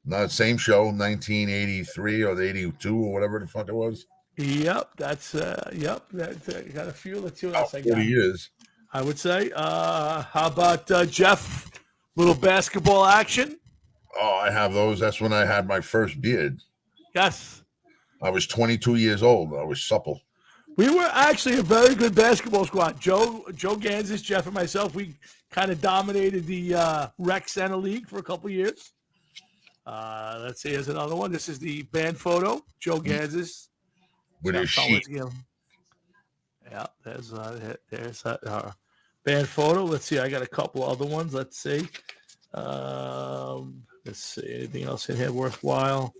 Not same show, 1983 or 82 or whatever the fuck it was. Yep, that's yep. That's got a few. Let's see what else I got. 40 years. I would say. How about Jeff? Little basketball action. Oh, I have those. That's when I had my first beard. Yes. I was 22 years old. I was supple. We were actually a very good basketball squad. Joe Gansas, Jeff, and myself. We kind of dominated the rec center league for a couple years. Let's see. Here's another one. This is the band photo. Joe Gansas. With his sheet. Yeah, there's band photo. Let's see. I got a couple other ones. Let's see. Let's see. Anything else in here worthwhile?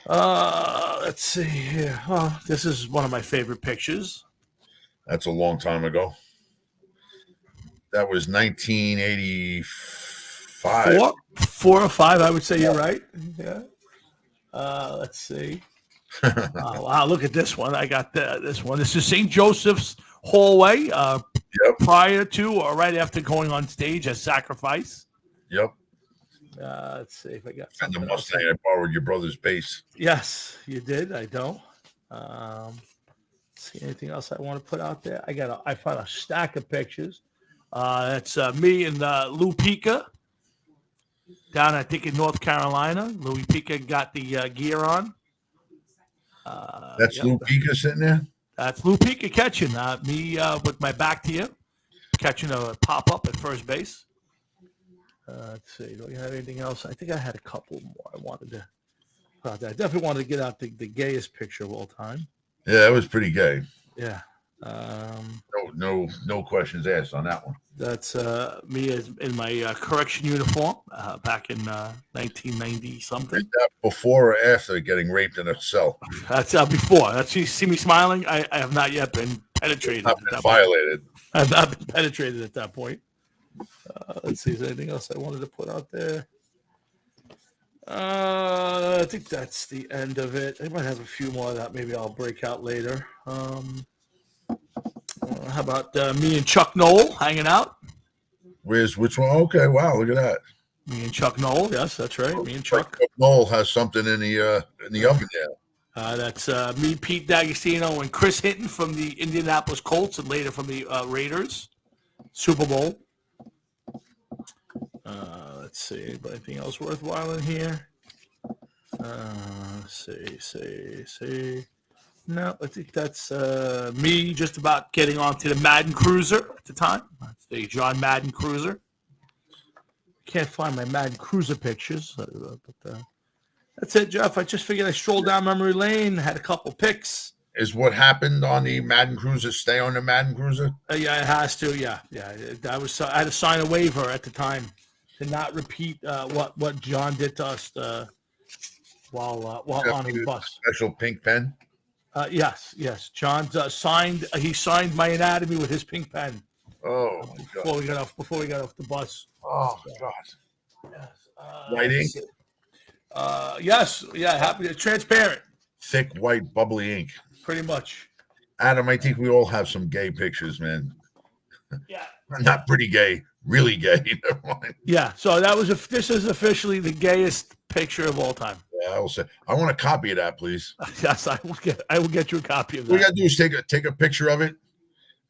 Let's see here. Oh, this is one of my favorite pictures. That's a long time ago. That was 1985. Four or five, I would say. You're right. Yeah. Let's see. Oh, wow, look at this one. I got this one. This is St. Joseph's hallway. Yep. Prior to or right after going on stage as Sacrifice. Yep. Let's see if I got And the something Mustang, else. I borrowed your brother's bass. Yes, you did. I don't. See anything else I want to put out there? I found a stack of pictures. That's me and Lou Pica down, I think, in North Carolina. Louis Pica got the gear on. That's Lou Pica sitting there? That's Lou Pica catching. Me with my back to you, catching a pop-up at first base. Let's see. Do we have anything else? I think I had a couple more I wanted to. I definitely wanted to get out the gayest picture of all time. Yeah, it was pretty gay. Yeah. No questions asked on that one. That's me in my correction uniform back in 1990 something. Is that before or after getting raped in a cell? That's before. That's you see me smiling. I have not yet been penetrated. I've been violated. I've not been penetrated at that point. Let's see. Is there anything else I wanted to put out there? I think that's the end of it. I might have a few more that maybe I'll break out later. How about me and Chuck Knoll hanging out? Which one? Okay, wow, look at that. Me and Chuck Knoll. Yes, that's right. Me and Chuck. Knoll has something in the oven there. That's me, Pete D'Agostino, and Chris Hinton from the Indianapolis Colts, and later from the Raiders. Super Bowl. Let's see. Anything else worthwhile in here? See. No, I think that's me just about getting onto the Madden Cruiser at the time. That's the John Madden Cruiser. Can't find my Madden Cruiser pictures. But that's it, Jeff. I just figured I strolled down memory lane, had a couple picks. Is what happened on the Madden Cruiser stay on the Madden Cruiser? Yeah, it has to. Yeah. I had to sign a waiver at the time to not repeat what John did to us while on his bus. Special pink pen. Yes. John signed. He signed my anatomy with his pink pen. Oh my God! Before we got off the bus. Oh God! Yes. White ink. Yes. Yeah. Happy. Transparent. Thick white bubbly ink. Pretty much. Adam, I think we all have some gay pictures, man. Yeah. Not pretty gay, really gay. Never mind. Yeah. So this is officially the gayest picture of all time. Yeah, I will say. I want a copy of that, please. Yes, I will get you a copy of that. What we gotta do is take a picture of it,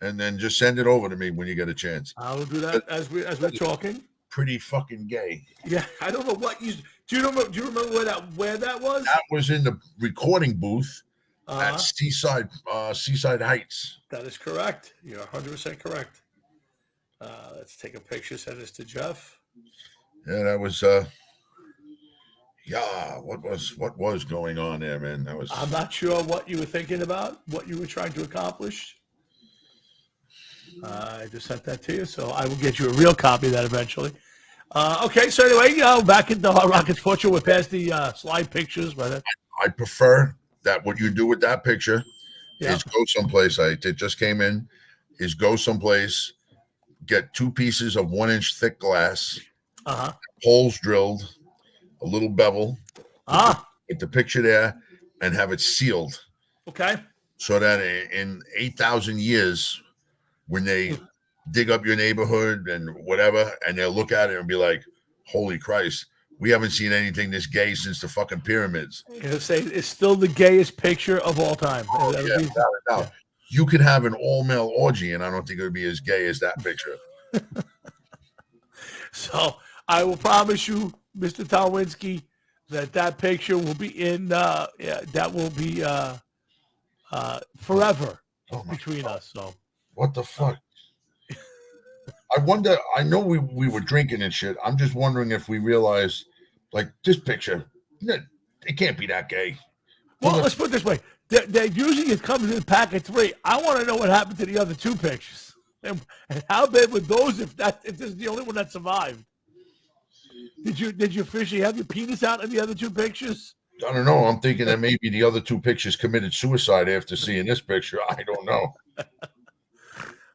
and then just send it over to me when you get a chance. I will do that as we're talking. Pretty fucking gay. Yeah, I don't know what you do. You remember where that was? That was in the recording booth at Seaside Heights. That is correct. You're 100% correct. Let's take a picture. Send this to Jeff. Yeah, that was. What was going on there, man? That was. I'm not sure what you were thinking about, what you were trying to accomplish. I just sent that to you, so I will get you a real copy of that eventually. Okay, so anyway, back at the Hot Rockets Fortune, we're past the slide pictures, but I prefer that what you do with that picture, is go someplace. It just came in. Is go someplace, get 2 pieces of 1-inch thick glass, holes drilled, a little bevel, with the picture there, and have it sealed. Okay. So that in 8,000 years, when they dig up your neighborhood and whatever, and they'll look at it and be like, "Holy Christ, we haven't seen anything this gay since the fucking pyramids." I'm gonna say it's still the gayest picture of all time. Oh, yeah, without a doubt. You could have an all-male orgy, and I don't think it would be as gay as that picture. So I will promise you, Mr. Talwinski, that picture will be in. That will be forever between us. So what the fuck? I wonder. I know we were drinking and shit. I'm just wondering if we realized, like, this picture, it can't be that gay. Well, let's put it this way. They usually it comes in pack of 3. I want to know what happened to the other 2 pictures, and how bad were those if this is the only one that survived. Did you officially have your penis out in the other 2 pictures? I don't know. I'm thinking that maybe the other 2 pictures committed suicide after seeing this picture. I don't know.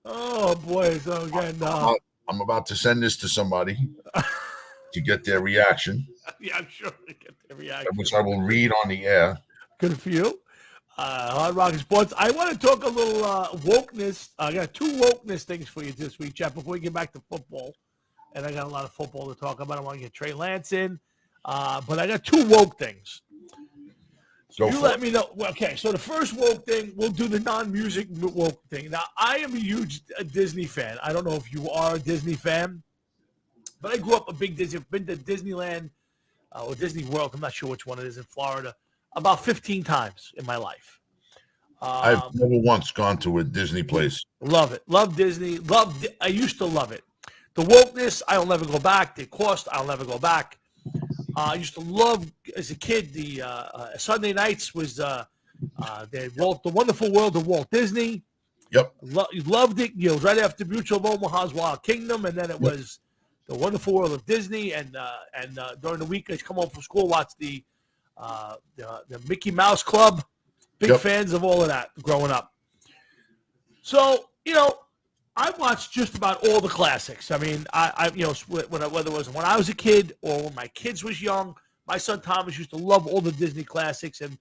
Oh boy! So again, I'm about to send this to somebody to get their reaction. Yeah, I'm sure to get their reaction, which I will read on the air. Good for you. Hard Rock Sports. I want to talk a little wokeness. I got 2 wokeness things for you this week, Jeff, before we get back to football. And I got a lot of football to talk about. I want to get Trey Lance in. But I got 2 woke things. So you let me know. Okay, so the first woke thing, we'll do the non-music woke thing. Now, I am a huge Disney fan. I don't know if you are a Disney fan, but I grew up a big Disney. I've been to Disneyland or Disney World. I'm not sure which one it is in Florida. About 15 times in my life. I've never once gone to a Disney place. Love it. Love Disney. I used to love it. The wokeness, I'll never go back. The cost, I'll never go back. I used to love, as a kid, the Sunday nights was the Wonderful World of Walt Disney. Yep. Loved it. Right after Mutual of Omaha's Wild Kingdom, and then it was the Wonderful World of Disney. And during the week, I'd come home from school, watch the Mickey Mouse Club. Big fans of all of that growing up. So, I've watched just about all the classics. I mean, whether it was when I was a kid or when my kids was young, my son Thomas used to love all the Disney classics, and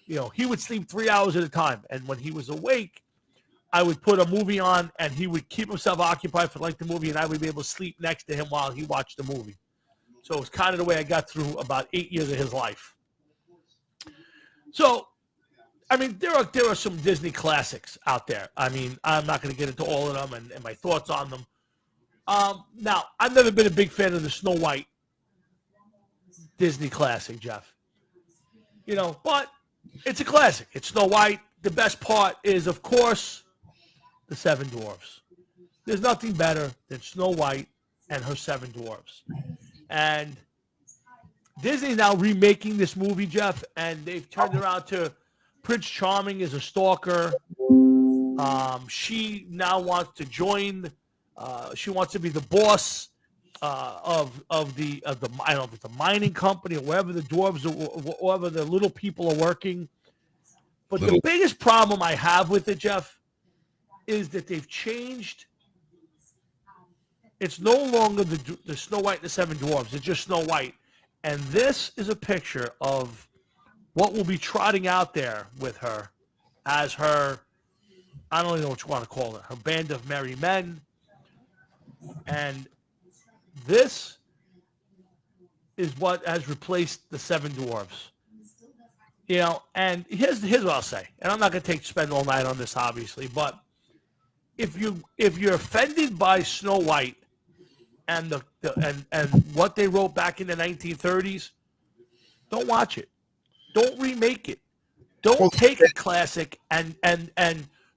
he would sleep 3 hours at a time. And when he was awake, I would put a movie on, and he would keep himself occupied for the movie, and I would be able to sleep next to him while he watched the movie. So it was kind of the way I got through about 8 years of his life. So, I mean, there are some Disney classics out there. I mean, I'm not going to get into all of them and my thoughts on them. Now, I've never been a big fan of the Snow White Disney classic, Jeff. But it's a classic. It's Snow White. The best part is, of course, the 7 Dwarfs. There's nothing better than Snow White and her 7 Dwarfs. And Disney's now remaking this movie, Jeff, and they've turned around to Prince Charming is a stalker. She now wants to join. She wants to be the boss of the I don't know if it's a mining company or wherever the dwarves or wherever the little people are working. But the biggest problem I have with it, Jeff, is that they've changed. It's no longer the Snow White and the 7 Dwarfs. It's just Snow White, and this is a picture of what will be trotting out there with her as her, I don't even know what you want to call it, her band of merry men. And this is what has replaced the 7 Dwarfs. And here's what I'll say. And I'm not going to spend all night on this, obviously, but if you're offended by Snow White and and what they wrote back in the 1930s, don't watch it. Don't remake it. Don't take a classic and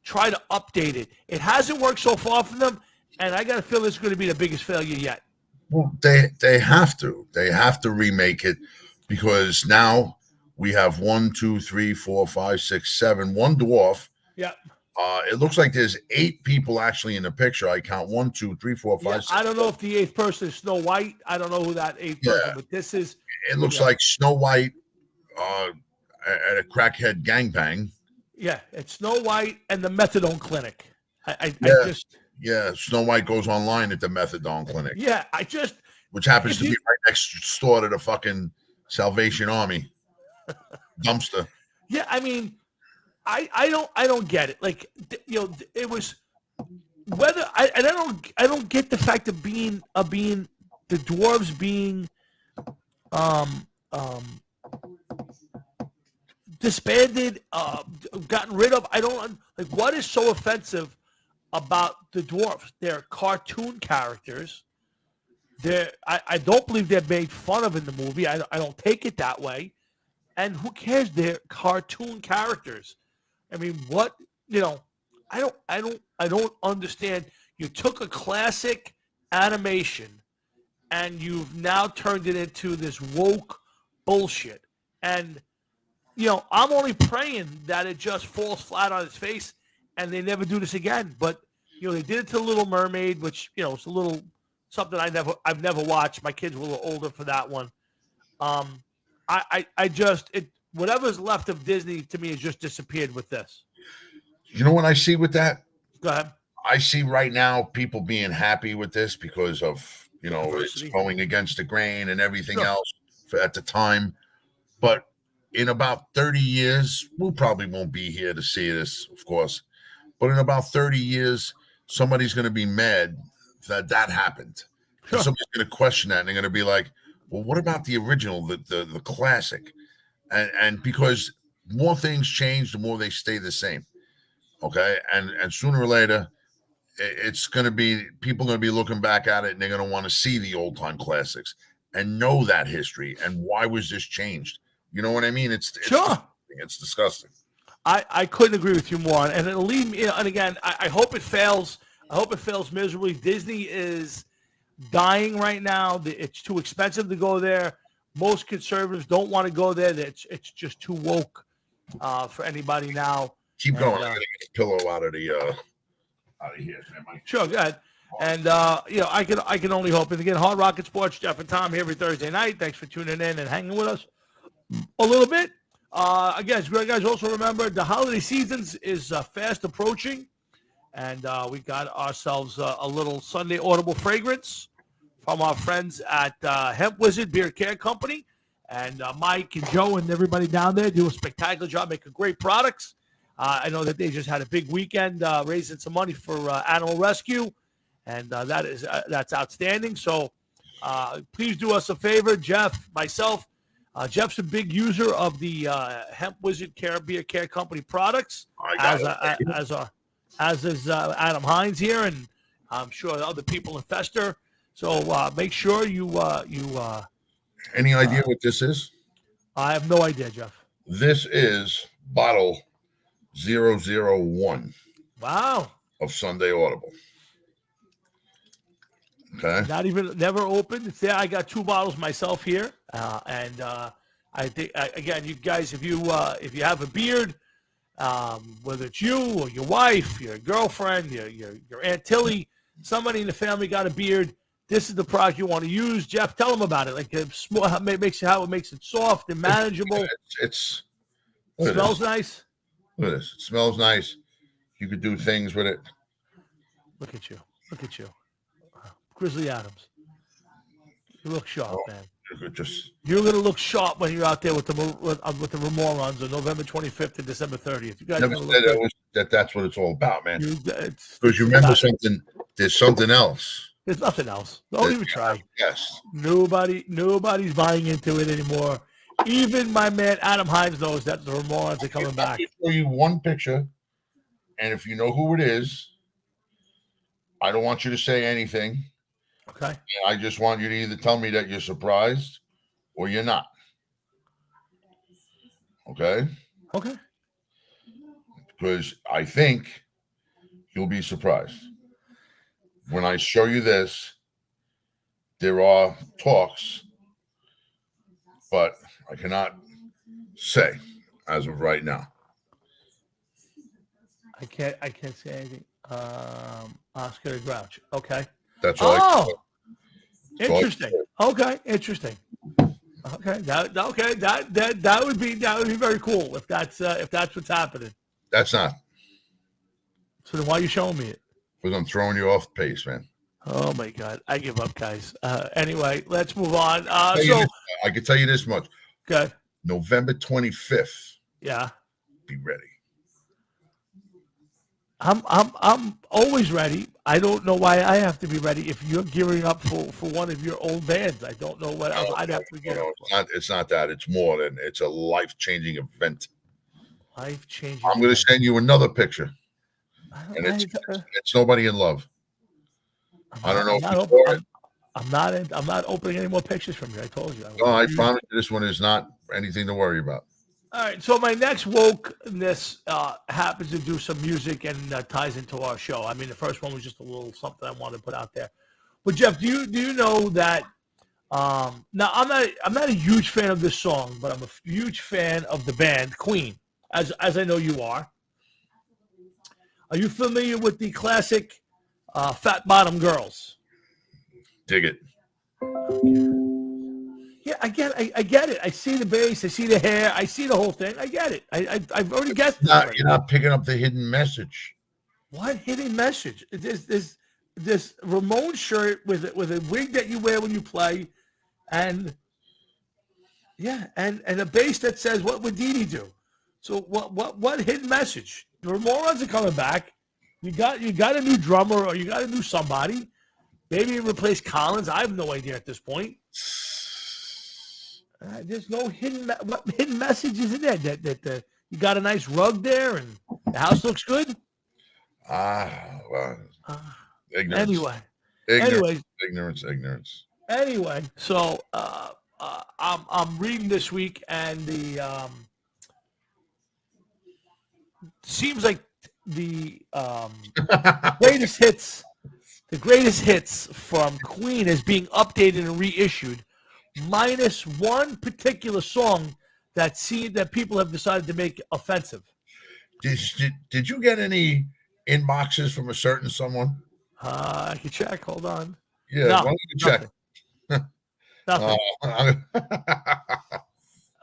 try to update it. It hasn't worked so far for them, and I got to feel it's going to be the biggest failure yet. Well, they have to. They have to remake it because now we have 1, 2, 3, 4, 5, 6, 7. 1 dwarf. Yeah. It looks like there's 8 people actually in the picture. I count 1, 2, 3, 4, 5, 6. I don't know if the 8th person is Snow White. I don't know who that 8th person, but this is. It looks like Snow White at a crackhead gangbang. Yeah, it's Snow White and the Methadone Clinic. I just Snow White goes online at the Methadone Clinic. Yeah, which happens to be right next door to the fucking Salvation Army dumpster. Yeah, I mean, I don't get it. Like, it was whether I don't get the fact of being the dwarves being disbanded, gotten rid of. I don't like what is so offensive about the dwarves. They're cartoon characters. I don't believe they're made fun of in the movie. I don't take it that way. And who cares? They're cartoon characters. I mean, what I don't understand. You took a classic animation and you've now turned it into this woke bullshit. And I'm only praying that it just falls flat on its face and they never do this again. But they did it to Little Mermaid, which it's a little something I've never watched. My kids were a little older for that one. Whatever's left of Disney to me has just disappeared with this. You know what I see with that? Go ahead. I see right now people being happy with this because of it's going against the grain and everything else at the time. But in about 30 years, we probably won't be here to see this, of course. But in about 30 years, somebody's going to be mad that happened. Sure. Somebody's going to question that, and they're going to be like, well, what about the original, the classic? And because more things change, the more they stay the same. Okay. And sooner or later, it's going to be, people are going to be looking back at it and they're going to want to see the old time classics and know that history. And why was this changed? You know what I mean? It's disgusting. I couldn't agree with you more. And it'll leave me, and again, I hope it fails. I hope it fails miserably. Disney is dying right now. It's too expensive to go there. Most conservatives don't want to go there. It's just too woke for anybody now. Keep going. I'm gonna get a pillow out of here. Sure, go ahead. And I can only hope. And again, Hard Rocket Sports, Jeff and Tom here every Thursday night. Thanks for tuning in and hanging with us a little bit. Again, guys, also remember the holiday season is fast approaching, and we got ourselves a little Sunday Audible fragrance from our friends at Hemp Wizard Beard Care Company. And Mike and Joe and everybody down there do a spectacular job making great products. I know that they just had a big weekend raising some money for animal rescue, and that's outstanding. So please do us a favor, Jeff, myself. Jeff's a big user of the Hemp Wizard Beard Care Company products, as is Adam Hines here, and I'm sure other people in Fester. So make sure you. Any idea what this is? I have no idea, Jeff. This is bottle 001. Wow. Of Sunday Audible. Okay. Never opened. It's there. I got 2 bottles myself here, and I think again, you guys, if you have a beard, whether it's you or your wife, your girlfriend, your Aunt Tilly, somebody in the family got a beard, this is the product you want to use. Jeff, tell them about it. Like how it makes it soft and manageable. It smells nice. Look at this. It smells nice. You could do things with it. Look at you. Grizzly Adams. You look sharp, man. You're going to look sharp when you're out there with the Remorons on November 25th and December 30th. You guys never said that's what it's all about, man. Because you remember something. There's something else. There's nothing else. Don't even try. Yes. Nobody's buying into it anymore. Even my man Adam Hines knows that the Remorons are coming back. I'll show you one picture, and if you know who it is, I don't want you to say anything. Okay. I just want you to either tell me that you're surprised or you're not. Okay? Okay. Because I think you'll be surprised. When I show you this, there are talks, but I cannot say as of right now. I can't say anything. Oscar Grouch. Okay. That's all. Interesting. Okay, interesting. Okay, that would be very cool if that's what's happening. That's not. So then why are you showing me it? Because I'm throwing you off pace, man. Oh my God, I give up, guys. Anyway, let's move on. I can tell you this much. Okay. November 25th. Yeah. Be ready. I'm always ready. I don't know why I have to be ready if you're gearing up for one of your old bands. I don't know what else I'd have to get up for. It's not that. It's more than it's a life-changing event. Life-changing. I'm going to send you another picture. And it's Nobody in Love. I don't know if you saw it. I'm not opening any more pictures from you. I told you. I promise you this one is not anything to worry about. All right, so my next wokeness happens to do some music and ties into our show. I mean, the first one was just a little something I wanted to put out there. But Jeff, do you know that? Now I'm not a huge fan of this song, but I'm a huge fan of the band Queen, as I know you are. Are you familiar with the classic Fat Bottom Girls? Dig it. Yeah, I get it. I see the bass. I see the hair. I see the whole thing. I get it. I've already guessed it. You're not picking up the hidden message. What hidden message? There's this Ramon shirt with a wig that you wear when you play, and and a bass that says, "What would Dee Dee do?" So what hidden message? The Ramones are coming back. You got a new drummer or you got a new somebody. Maybe you replace Collins. I have no idea at this point. There's no what hidden message is in there? That you got a nice rug there and the house looks good. Well, ignorance. Anyway, ignorance. Anyway, so I'm reading this week, and the seems like the greatest hits. The greatest hits from Queen is being updated and reissued, minus one particular song that people have decided to make offensive. Did you get any inboxes from a certain someone? I can check. Hold on. Yeah, why don't you check? Nothing.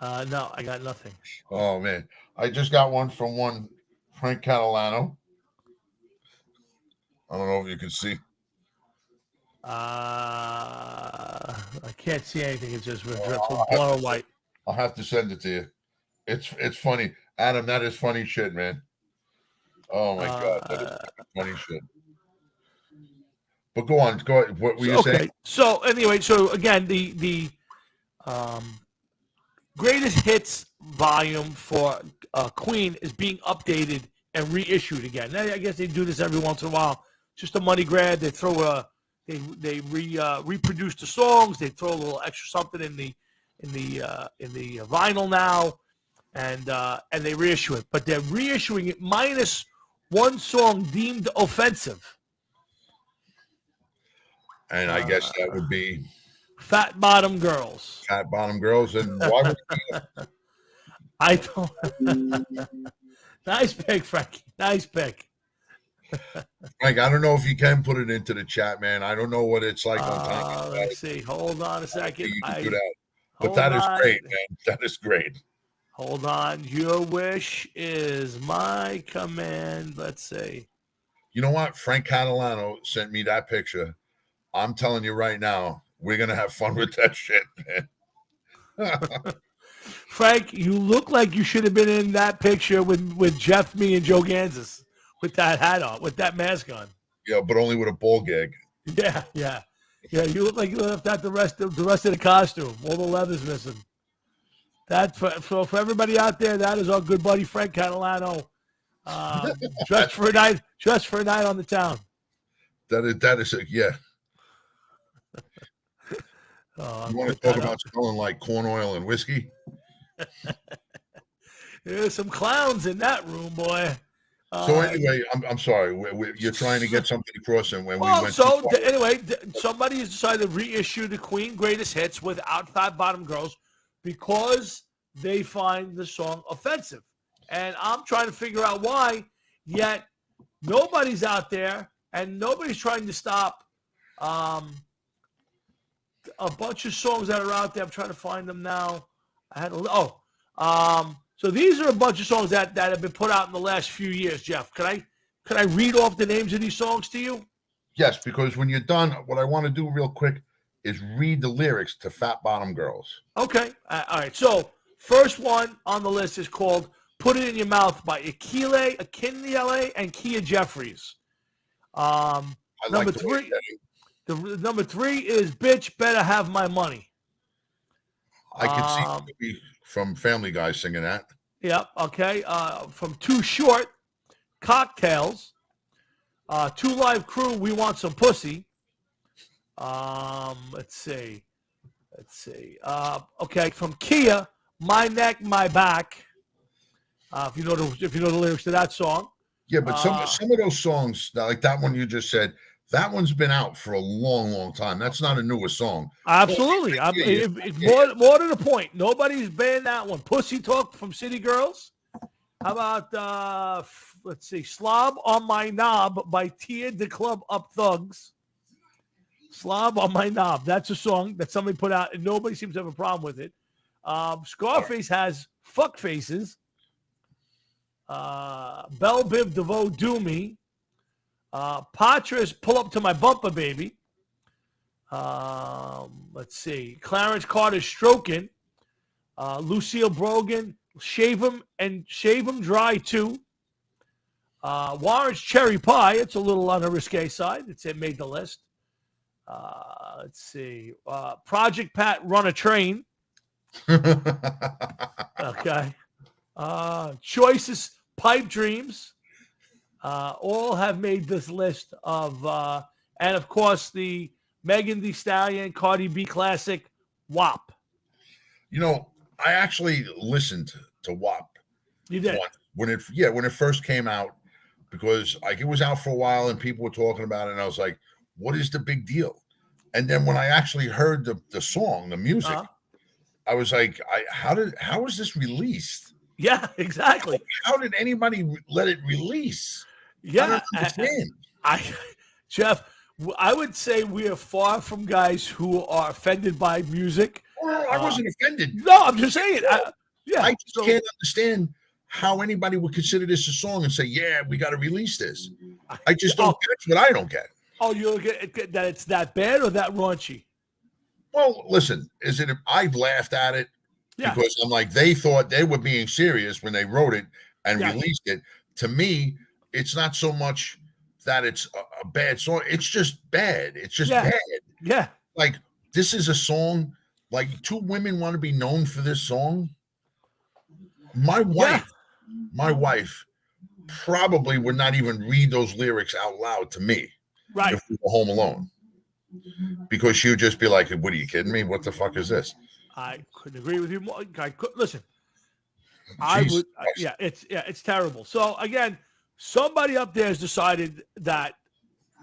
No, I got nothing. Oh man, I just got one from Frank Catalano. I don't know if you can see. I can't see anything. It's just black and white. I'll have to send it to you. It's funny, Adam. That is funny shit, man. Oh my god, that is funny shit. But go on. What were you saying? So anyway, so again, the greatest hits volume for Queen is being updated and reissued again. Now, I guess they do this every once in a while. Just a money grab. They throw they reproduce the songs. They throw a little extra something in the vinyl now, and they reissue it. But they're reissuing it minus one song deemed offensive. And I guess that would be Fat Bottom Girls. Fat Bottom Girls, and why would I don't. Nice pick, Frankie. Nice pick. Frank, I don't know if you can put it into the chat, man. I don't know what it's like on time. Let's see. Hold on a second. You can do that. But that is great, man. That is great. Hold on. Your wish is my command. Let's see. You know what? Frank Catalano sent me that picture. I'm telling you right now, we're going to have fun with that shit, man. Frank, you look like you should have been in that picture with Jeff, me, and Joe Gansas with that hat on, with that mask on. Yeah, but only with a ball gag. Yeah. You look like you left out the rest of the costume. All the leather's missing. That for everybody out there, that is our good buddy Frank Catalano. Dressed for a night on the town. That is yeah. You want to talk about smelling like corn oil and whiskey? There's some clowns in that room, boy. So anyway, I'm sorry. You're trying to get something across, and when we went. So anyway, somebody has decided to reissue the Queen Greatest Hits without Fat Bottom Girls because they find the song offensive, and I'm trying to figure out why. Yet nobody's out there, and nobody's trying to stop a bunch of songs that are out there. I'm trying to find them now. I had So these are a bunch of songs that have been put out in the last few years, Jeff. Could I read off the names of these songs to you? Yes, because when you're done, what I want to do real quick is read the lyrics to Fat Bottom Girls. Okay. All right. So first one on the list is called Put It in Your Mouth by Akinlele, and Kia Jeffries. Number three is Bitch Better Have My Money. I can see from Family Guy singing that. Yep. Okay. From Too Short, Cocktails. 2 Live Crew, We Want Some Pussy. Let's see. Okay, from Kia, My Neck, My Back. If you know the lyrics to that song. Yeah, but some of those songs, like that one you just said, that one's been out for a long, long time. That's not a newer song. Absolutely. It's more to the point. Nobody's banned that one. Pussy Talk from City Girls. How about, let's see, Slob on My Knob by Tia the Club Up Thugs. Slob on My Knob. That's a song that somebody put out, and nobody seems to have a problem with it. Scarface has Fuck Faces. Belle Biv DeVoe Do Me. Patra's Pull Up to My Bumper Baby. Let's see. Clarence Carter's Stroking. Lucille Brogan, Shave 'Em Dry Too. Warren's Cherry Pie. It's a little on the risque side. It made the list. Let's see. Project Pat, Run a Train. Okay. Choices, Pipe Dreams. All have made this list of, and of course, the Megan Thee Stallion, Cardi B classic, WAP. You know, I actually listened to WAP. You did? When it first came out, because like it was out for a while and people were talking about it, and I was like, what is the big deal? And then when I actually heard the song, the music, I was like, how was this released? Yeah, exactly. How did anybody let it release? Yeah, I don't understand. Jeff, I would say we are far from guys who are offended by music. Well, I wasn't offended. No, I'm just saying. I just can't understand how anybody would consider this a song and say, yeah, we got to release this. I just don't get what I don't get. Oh, you get that it's that bad or that raunchy? Well, listen, I laughed at it because I'm like, they thought they were being serious when they wrote it and released it. To me, it's not so much that it's a bad song. It's just bad. It's just bad. Yeah. Like, this is a song, like 2 women want to be known for this song. My wife probably would not even read those lyrics out loud to me if we were home alone. Because she would just be like, what are you kidding me? What the fuck is this? I couldn't agree with you more. Listen. It's terrible. So again, somebody up there has decided that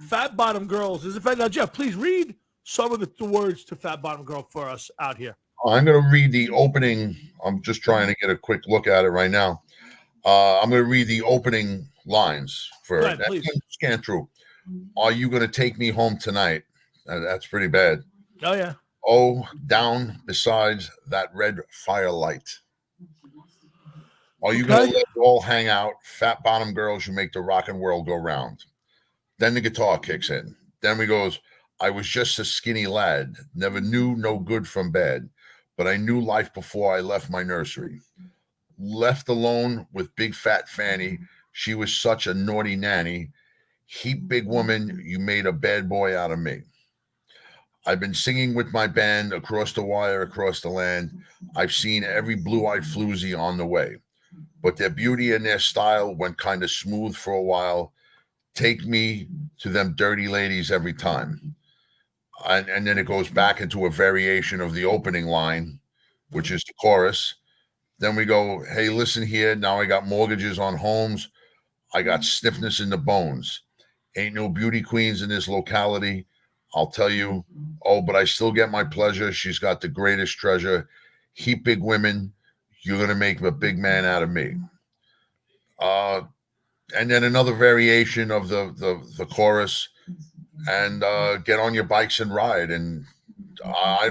Fat Bottom Girls is offended. Now, Jeff, please read some of the words to Fat Bottom Girl for us out here. I'm going to read the opening. I'm just trying to get a quick look at it right now. I'm going to read the opening lines for it. Scan through. Are you going to take me home tonight? That's pretty bad. Oh, yeah. Oh, down besides that red firelight. Are you going to let it all hang out? Fat Bottom Girls, you make the rockin' world go round. Then the guitar kicks in. Then we goes, I was just a skinny lad, never knew no good from bad, but I knew life before I left my nursery. Left alone with big fat Fanny, she was such a naughty nanny. Heap big woman, you made a bad boy out of me. I've been singing with my band across the wire, across the land. I've seen every blue-eyed floozy on the way, but their beauty and their style went kind of smooth for a while. Take me to them dirty ladies every time. And then it goes back into a variation of the opening line, which is the chorus. Then we go, hey, listen here. Now I got mortgages on homes. I got stiffness in the bones. Ain't no beauty queens in this locality. I'll tell you, but I still get my pleasure. She's got the greatest treasure. Heap big women. You're going to make a big man out of me. And then another variation of the chorus, and get on your bikes and ride. And I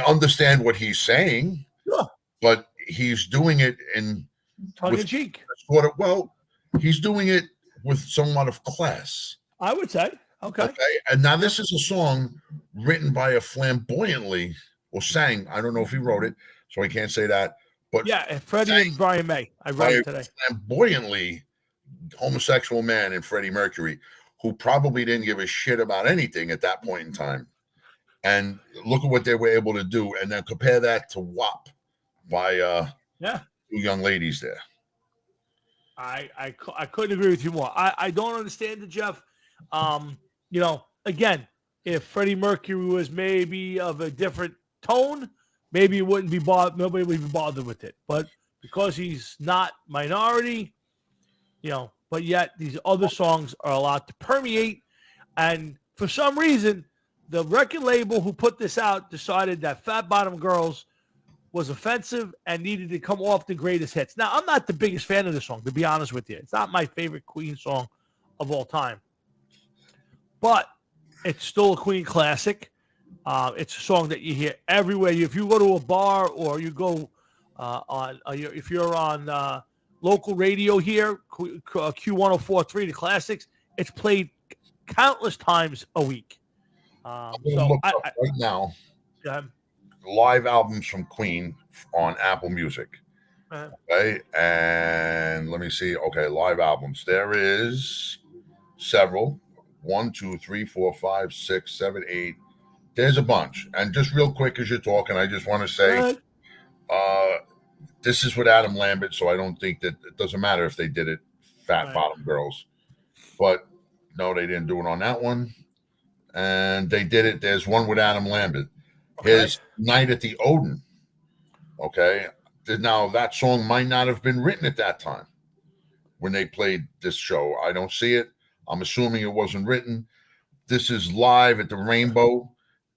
understand what he's saying, but he's doing it in tongue in cheek. He's doing it with somewhat of class. I would say. Okay. And now this is a song written by a flamboyantly, or sang, I don't know if he wrote it, so I can't say that. But yeah, Freddie and Brian May. I read it today. Flamboyantly homosexual man in Freddie Mercury, who probably didn't give a shit about anything at that point in time. And look at what they were able to do. And then compare that to WAP by two young ladies there. I couldn't agree with you more. I don't understand it, Jeff. Again, if Freddie Mercury was maybe of a different tone, maybe it wouldn't be nobody would be bothered with it. But because he's not minority, but yet these other songs are allowed to permeate. And for some reason, the record label who put this out decided that Fat Bottom Girls was offensive and needed to come off the greatest hits. Now, I'm not the biggest fan of this song, to be honest with you. It's not my favorite Queen song of all time. But it's still a Queen classic. It's a song that you hear everywhere. If you go to a bar or you go if you're on local radio here, Q1043, the classics, it's played countless times a week. Right now, live albums from Queen on Apple Music. Okay, and let me see. Okay, live albums. There is several. 1, 2, 3, 4, 5, 6, 7, 8. There's a bunch. And just real quick as you're talking, I just want to say this is with Adam Lambert, so I don't think that it doesn't matter if they did it Fat Bottom Girls. But no, they didn't do it on that one. And they did it. There's one with Adam Lambert. His Night at the Odeon. Okay. Now, that song might not have been written at that time when they played this show. I don't see it. I'm assuming it wasn't written. This is live at the Rainbow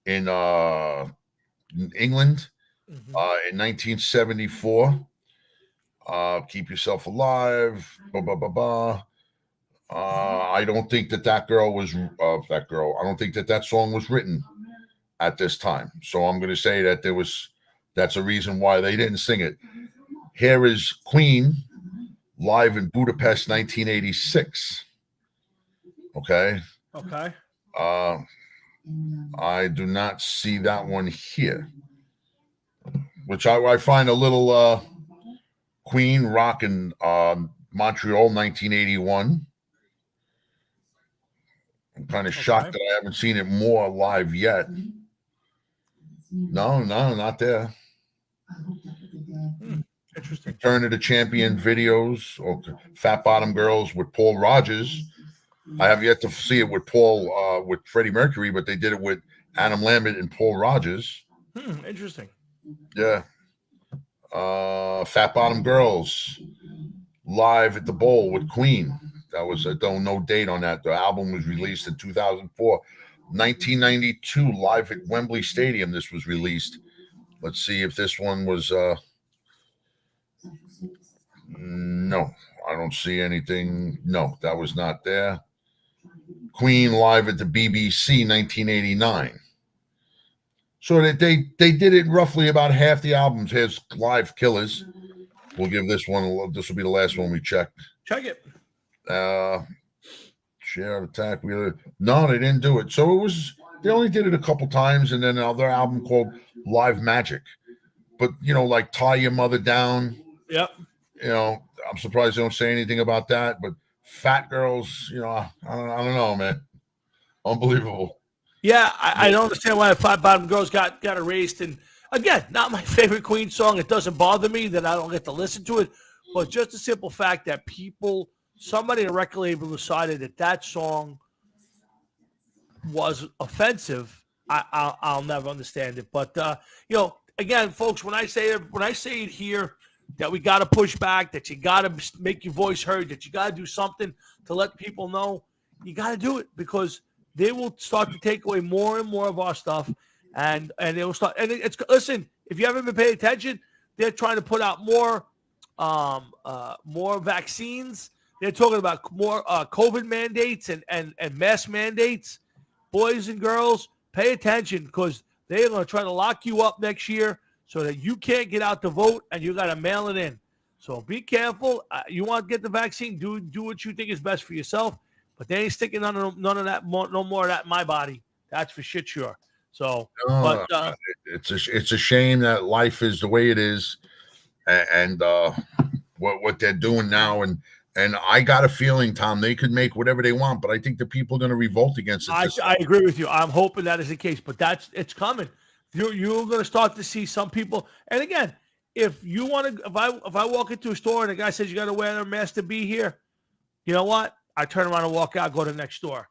in England in 1974. Keep Yourself Alive. I don't think that girl was I don't think that song was written at this time. So I'm going to say that that's a reason why they didn't sing it. Here is Queen live in Budapest, 1986. Okay. I do not see that one here, which I find a little Queen rock in Montreal, 1981. I'm kind of shocked that I haven't seen it more live yet. No, not there. Interesting. Return of the Champion videos or Fat Bottom Girls with Paul Rodgers. I have yet to see it with with Freddie Mercury, but they did it with Adam Lambert and Paul Rodgers. Interesting. Yeah. Fat Bottom Girls live at the Bowl with Queen. That was no date on that. The album was released in 2004. 1992, live at Wembley Stadium, this was released. Let's see if this one was no, I don't see anything. No, that was not there. Queen live at the BBC, 1989. So they did it roughly about half the albums. Here's Live Killers. We'll give this one. This will be the last one we checked. Check it. Share Attack. No, they didn't do it. So they only did it a couple times, and then another album called Live Magic. But like Tie Your Mother Down. Yep. I'm surprised they don't say anything about that. But Fat Girls, I don't know, man. Unbelievable. Yeah, I don't understand why Fat Bottom Girls got erased. And again, not my favorite Queen song. It doesn't bother me that I don't get to listen to it. But just the simple fact that somebody at a record label decided that song was offensive, I'll never understand it. But again, folks, when I say it here, that we got to push back, that you got to make your voice heard, that you got to do something to let people know, you got to do it, because they will start to take away more and more of our stuff, and they will start. And listen, if you haven't been paying attention, they're trying to put out more vaccines. They're talking about more COVID mandates and mask mandates. Boys and girls, pay attention, because they're going to try to lock you up next year. so that you can't get out to vote and you got to mail it in. So be careful. You want to get the vaccine, do what you think is best for yourself, but they ain't sticking none of that, no more of that in my body. That's for shit sure. So, it's a shame that life is the way it is, and what they're doing now, and I got a feeling, Tom, they could make whatever they want, but I think the people are going to revolt against it. I agree with you. I'm hoping that is the case, but it's coming. You're going to start to see some people, and again, if you want to, if I walk into a store and the guy says you got to wear a mask to be here, you know what? I turn around and walk out, go to the next store.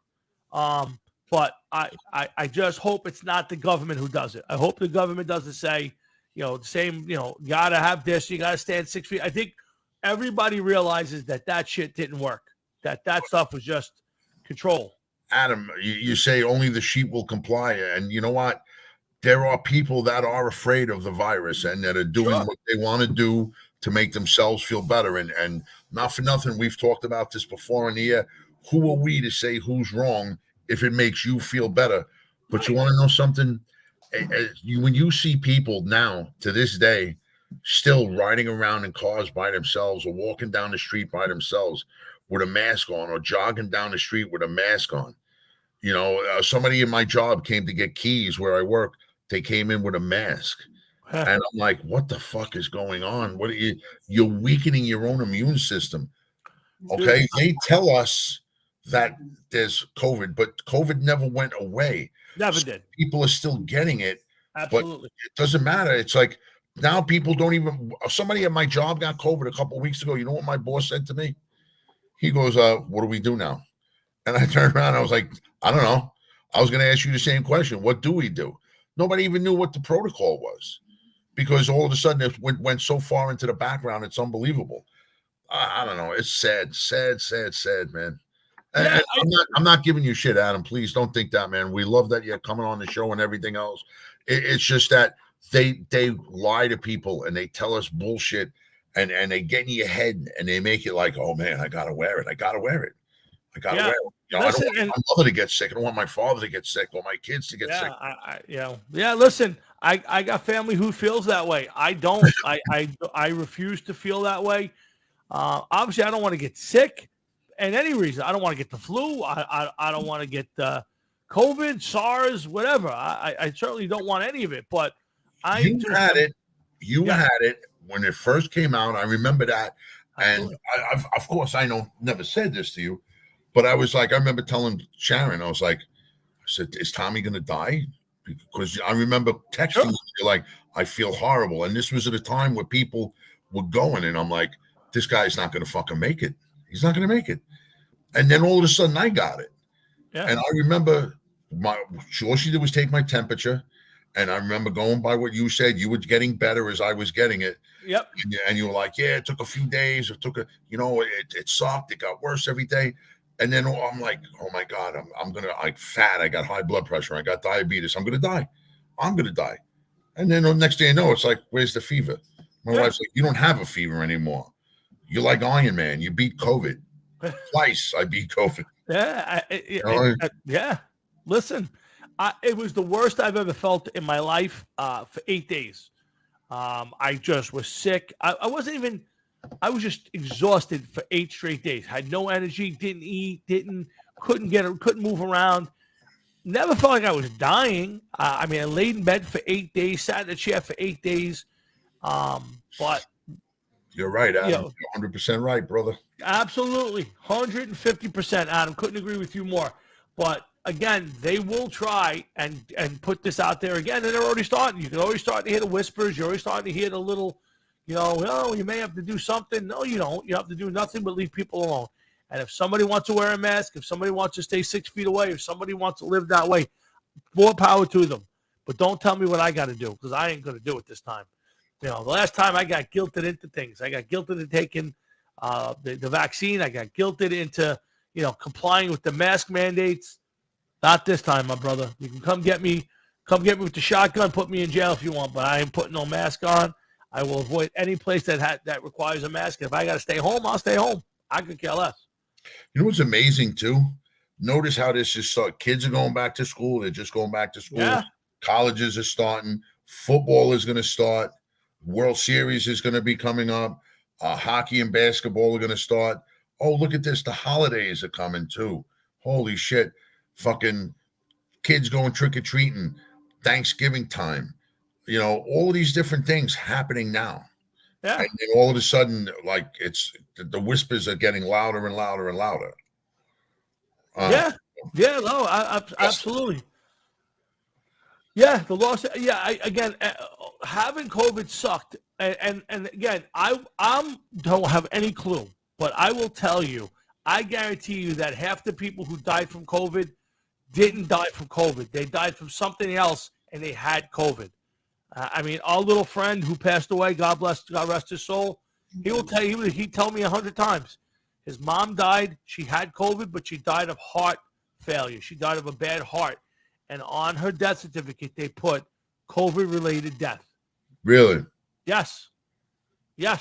But I just hope it's not the government who does it. I hope the government doesn't say, the same, you got to have this, you got to stand 6 feet. I think everybody realizes that shit didn't work, that stuff was just control. Adam, you say only the sheep will comply. And you know what? There are people that are afraid of the virus and that are doing what they want to do to make themselves feel better. And not for nothing, we've talked about this before in the year. Who are we to say who's wrong if it makes you feel better? But you want to know something? When you see people now, to this day, still riding around in cars by themselves or walking down the street by themselves with a mask on or jogging down the street with a mask on. Somebody in my job came to get keys where I work. They came in with a mask. And I'm like, what the fuck is going on? What are you're weakening your own immune system. Okay. They tell us that there's COVID, but COVID never went away. Never did. People are still getting it. Absolutely. But it doesn't matter. It's like now people don't even, somebody at my job got COVID a couple of weeks ago. You know what my boss said to me? He goes, what do we do now? And I turned around. I was like, I don't know. I was going to ask you the same question. What do we do? Nobody even knew what the protocol was because all of a sudden it went so far into the background. It's unbelievable. I don't know. It's sad, man. And I'm not giving you shit, Adam. Please don't think that, man. We love that you're coming on the show and everything else. It's just that they lie to people and they tell us bullshit and they get in your head and they make it like, oh man, I gotta wear it. I gotta wear it. I don't want my mother to get sick. I don't want my father to get sick or my kids to get sick. Listen, I got family who feels that way. I don't. I refuse to feel that way. Obviously, I don't want to get sick. And any reason, I don't want to get the flu. I don't want to get COVID, SARS, whatever. I certainly don't want any of it. But you had it when it first came out. I remember that, and of course, I never said this to you, but I was like, I remember telling Sharon, I said, is Tommy going to die? Because I remember texting you, you're like, I feel horrible, and this was at a time where people were going, and I'm like, this guy's not going to fucking make it. He's not going to make it. And then all of a sudden I got it. Yeah. And I remember all she did was take my temperature. And I remember going by what you said, you were getting better as I was getting it. Yep. And you were like, yeah, it took a few days. It sucked. It got worse every day. And then I'm like, oh my God, I'm going to, fat. I got high blood pressure. I got diabetes. I'm going to die. And then the next day I know, it's like, where's the fever? My wife's like, you don't have a fever anymore. You're like Iron Man. You beat COVID. Twice I beat COVID. Yeah. Listen, it was the worst I've ever felt in my life for 8 days. I just was sick. I was just exhausted for 8 straight days. Had no energy, didn't eat, couldn't move around. Never felt like I was dying. I laid in bed for 8 days, sat in a chair for 8 days. But you're right, Adam. You're 100% right, brother. Absolutely. 150%, Adam. Couldn't agree with you more. But again, they will try and put this out there again, and they're already starting. You can already start to hear the whispers. You're already starting to hear the little, you may have to do something. No, you don't. You have to do nothing but leave people alone. And if somebody wants to wear a mask, if somebody wants to stay 6 feet away, if somebody wants to live that way, more power to them. But don't tell me what I got to do, because I ain't going to do it this time. The last time I got guilted into things. I got guilted into taking the vaccine. I got guilted into, complying with the mask mandates. Not this time, my brother. You can come get me with the shotgun, put me in jail if you want, but I ain't putting no mask on. I will avoid any place that requires a mask. If I got to stay home, I'll stay home. I could care less. You know what's amazing, too? Notice how this is. Kids are going back to school. They're just going back to school. Yeah. Colleges are starting. Football is going to start. World Series is going to be coming up. Hockey and basketball are going to start. Oh, look at this. The holidays are coming too. Holy shit. Fucking kids going trick-or-treating. Thanksgiving time. You know, all of these different things happening now. Yeah. And then all of a sudden, like, it's the whispers are getting louder and louder and louder. Absolutely. Yeah, the loss. Yeah, again, having COVID sucked, and again, I don't have any clue, but I will tell you, I guarantee you that half the people who died from COVID didn't die from COVID. They died from something else, and they had COVID. I mean, our little friend who passed away, God rest his soul, he will tell you, he told me 100 times. His mom died. She had COVID, but she died of heart failure. She died of a bad heart. And on her death certificate, they put COVID-related death. Really? Yes. And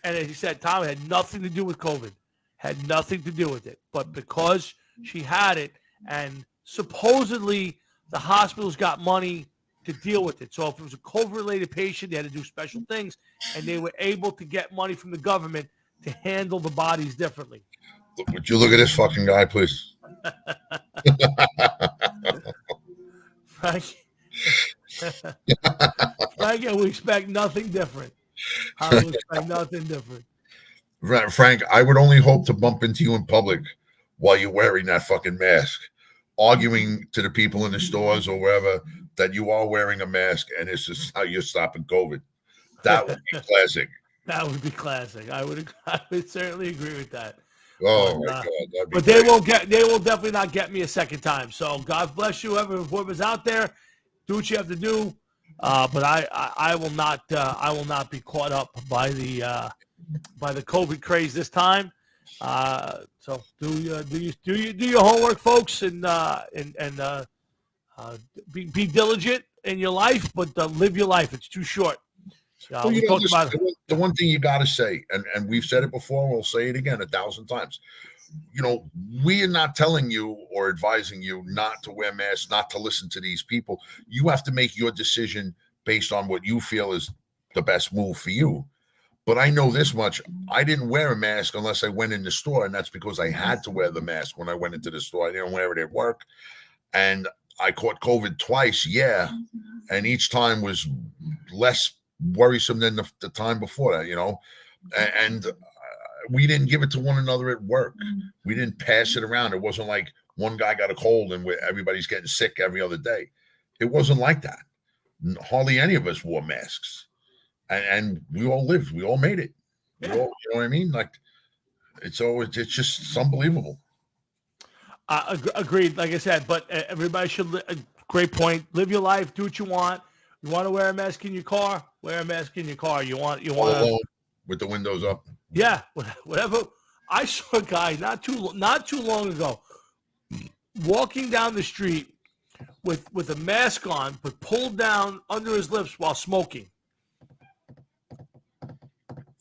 as he said, Tom, it had nothing to do with COVID. Had nothing to do with it. But because she had it, and supposedly the hospitals got money to deal with it. So if it was a COVID-related patient, they had to do special things, and they were able to get money from the government to handle the bodies differently. Would you look at this fucking guy, please? Frank, we expect nothing different. I would expect nothing different. Frank, I would only hope to bump into you in public while you're wearing that fucking mask, arguing to the people in the stores or wherever that you are wearing a mask and this is how you're stopping COVID. That would be classic. That would be classic. I would certainly agree with that. Oh my God! But they will definitely not get me a second time. So God bless you, whoever's out there. Do what you have to do. But I will not be caught up by the COVID craze this time. So do your homework, folks, and be diligent in your life, but live your life. It's too short. Well, the one thing you got to say, and we've said it before, and we'll say it again 1,000 times. You know, we are not telling you or advising you not to wear masks, not to listen to these people. You have to make your decision based on what you feel is the best move for you. But I know this much. I didn't wear a mask unless I went in the store, and that's because I had to wear the mask when I went into the store. I didn't wear it at work. And I caught COVID twice, and each time was less worrisome than the time before that, you know, and we didn't give it to one another at work. We didn't pass it around. It wasn't like one guy got a cold and everybody's getting sick every other day. It wasn't like that. Hardly any of us wore masks, and we all lived. We all made it. You know what I mean? Like it's just unbelievable. Agreed. Like I said, but everybody should. Great point. Live your life. Do what you want. You want to wear a mask in your car? Wear a mask in your car. You want alone with the windows up. Yeah, whatever. I saw a guy not too long ago walking down the street with a mask on, but pulled down under his lips while smoking.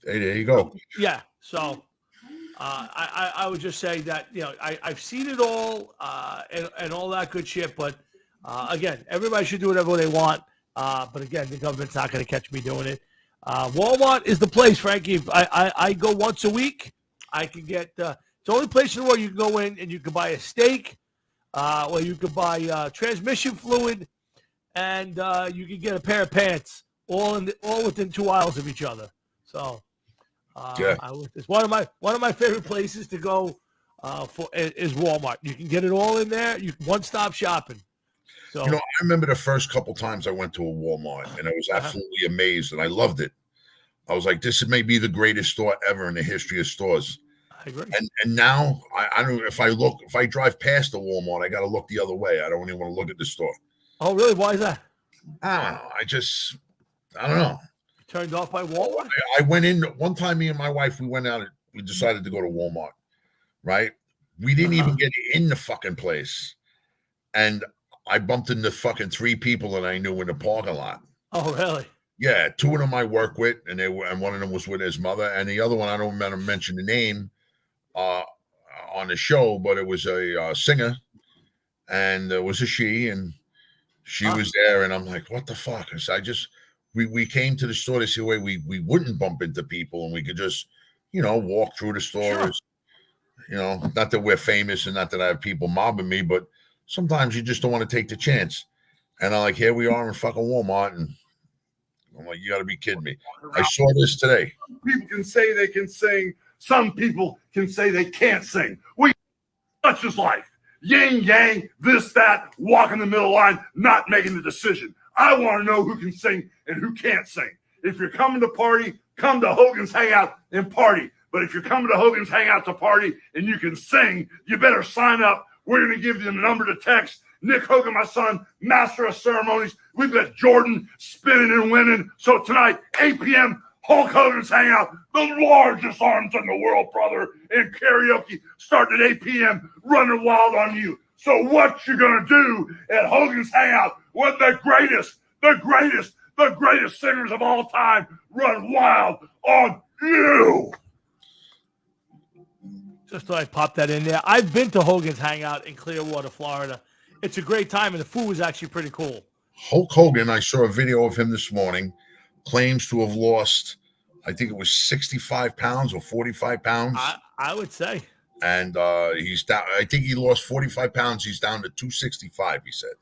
Hey, there you go. Yeah. So I would just say that, you know, I've seen it all and all that good shit, but again, everybody should do whatever they want. But again, the government's not going to catch me doing it. Walmart is the place, Frankie. I go once a week. I can get it's the only place in the world you can go in and you can buy a steak, or you can buy transmission fluid, and you can get a pair of pants, all within 2 aisles of each other. So it's one of my favorite places to go for is Walmart. You can get it all in there. You one-stop shopping. So, you know, I remember the first couple times I went to a Walmart, and I was absolutely amazed, and I loved it. I was like, this may be the greatest store ever in the history of stores. I agree. And now I don't. If I drive past the Walmart, I got to look the other way. I don't even want to look at the store. Oh, really? Why is that? I don't know. I don't know. Turned off by Walmart? I went in one time. Me and my wife, we went out. We decided to go to Walmart. Right? We didn't even get in the fucking place, and I bumped into fucking 3 people that I knew in the parking lot. Oh, really? Yeah, 2 of them I work with, and one of them was with his mother, and the other one I don't remember mention the name on the show, but it was a singer, and it was a she, and She was there, and I'm like, what the fuck? So we came to the store to see a way we wouldn't bump into people and we could just, walk through the stores. Sure. Not that we're famous and not that I have people mobbing me, but sometimes you just don't want to take the chance. And I'm like, here we are in fucking Walmart, and I'm like, you got to be kidding me. I saw this today. People can say they can sing. Some people can say they can't sing. Such is life. Yin, yang, this, that, walk in the middle line, not making the decision. I want to know who can sing and who can't sing. If you're coming to party, come to Hogan's Hangout and party. But if you're coming to Hogan's Hangout to party and you can sing, you better sign up. We're going to give you the number to text. Nick Hogan, my son, master of ceremonies. We've got Jordan spinning and winning. So tonight, 8 p.m., Hulk Hogan's Hangout, the largest arms in the world, brother, and karaoke starting at 8 p.m., running wild on you. So what you going to do at Hogan's Hangout with the greatest singers of all time run wild on you? Just thought I'd pop that in there. I've been to Hogan's Hangout in Clearwater, Florida. It's a great time, and the food was actually pretty cool. Hulk Hogan, I saw a video of him this morning, claims to have lost, I think it was 65 pounds or 45 pounds. I would say. And he's down. I think he lost 45 pounds. He's down to 265, he said.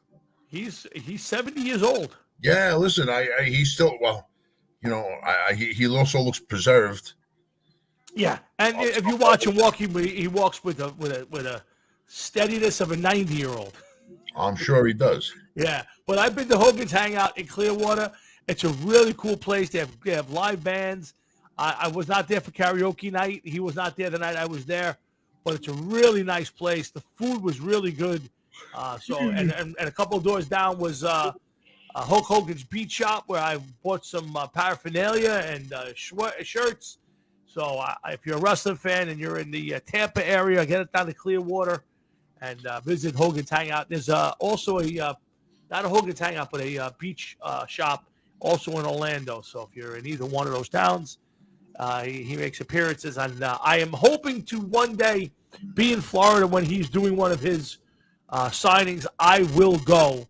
He's 70 years old. Yeah, listen, he's still, he also looks preserved. Yeah, and if you watch him walk, he walks with a steadiness of a 90-year-old. I'm sure he does. Yeah, but I've been to Hogan's Hangout in Clearwater. It's a really cool place. They have live bands. I was not there for karaoke night. He was not there the night I was there, but it's a really nice place. The food was really good. And a couple of doors down was Hulk Hogan's Beat Shop, where I bought some paraphernalia and shirts. So if you're a wrestling fan and you're in the Tampa area, get it down to Clearwater and visit Hogan's Hangout. There's also not a Hogan's Hangout, but a beach shop also in Orlando. So if you're in either one of those towns, he makes appearances. And I am hoping to one day be in Florida when he's doing one of his signings. I will go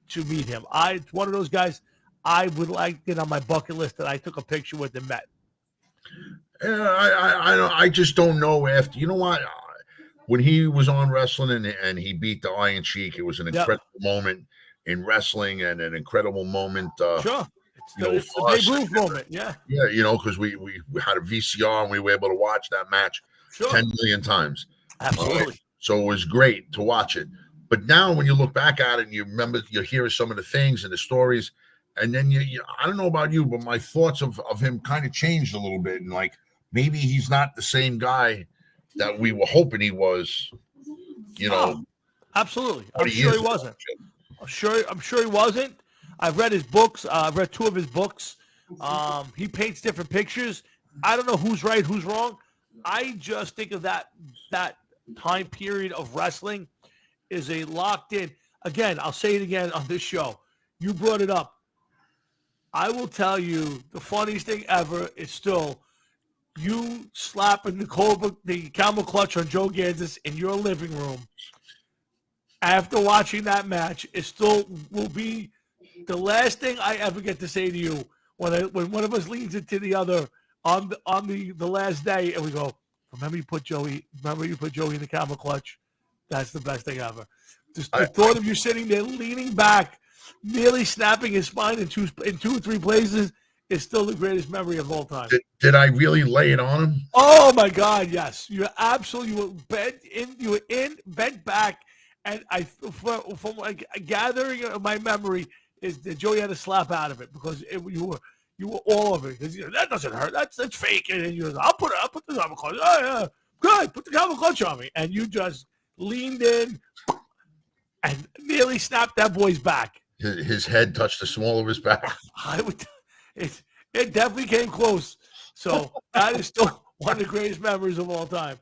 to meet him. It's one of those guys I would like to get on my bucket list that I took a picture with and met. I just don't know after. You know what? When he was on wrestling and he beat the Iron Sheik, it was an incredible moment in wrestling and an incredible moment. Sure. It's the Babe Ruth moment. Yeah. Yeah, because we had a VCR and we were able to watch that match 10 million times. Absolutely. So it was great to watch it. But now when you look back at it and you remember, you hear some of the things and the stories, and then you I don't know about you, but my thoughts of him kind of changed a little bit. And like, maybe he's not the same guy that we were hoping he was, Absolutely. I'm sure he wasn't. I'm sure he wasn't. I've read his books. I've read 2 of his books. He paints different pictures. I don't know who's right, who's wrong. I just think of that time period of wrestling is a locked in. Again, I'll say it again on this show. You brought it up. I will tell you the funniest thing ever is still you slapping the camel clutch on Joe Gansas in your living room after watching that match. It still will be the last thing I ever get to say to you when one of us leans into the other on the last day and we go, remember you put Joey in the camel clutch? That's the best thing ever. Just the thought of you sitting there leaning back, nearly snapping his spine in 2 or 3 places is still the greatest memory of all time. Did I really lay it on him? Oh my God, yes. You were bent back, and from gathering my memory is that Joey had to slap out of it because you were all over it. Because that doesn't hurt. That's fake. And you go, I'll put the camel clutch. Oh yeah, good. Put the camel clutch on me, and you just leaned in and nearly snapped that boy's back. His head touched the small of his back. It definitely came close. So that is still one of the greatest memories of all time.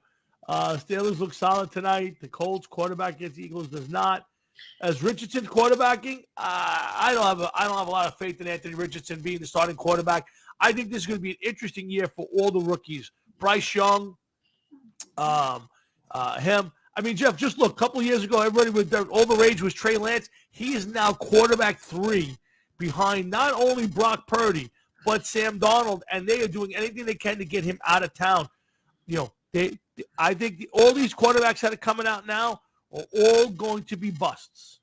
Steelers look solid tonight. The Colts quarterback against the Eagles does not. As Richardson quarterbacking, I don't have a lot of faith in Anthony Richardson being the starting quarterback. I think this is going to be an interesting year for all the rookies. Bryce Young, him. I mean, Jeff, just look. A couple of years ago, everybody with all the rage was Trey Lance. He is now quarterback 3 behind not only Brock Purdy but Sam Darnold, and they are doing anything they can to get him out of town. You know, I think all these quarterbacks that are coming out now are all going to be busts.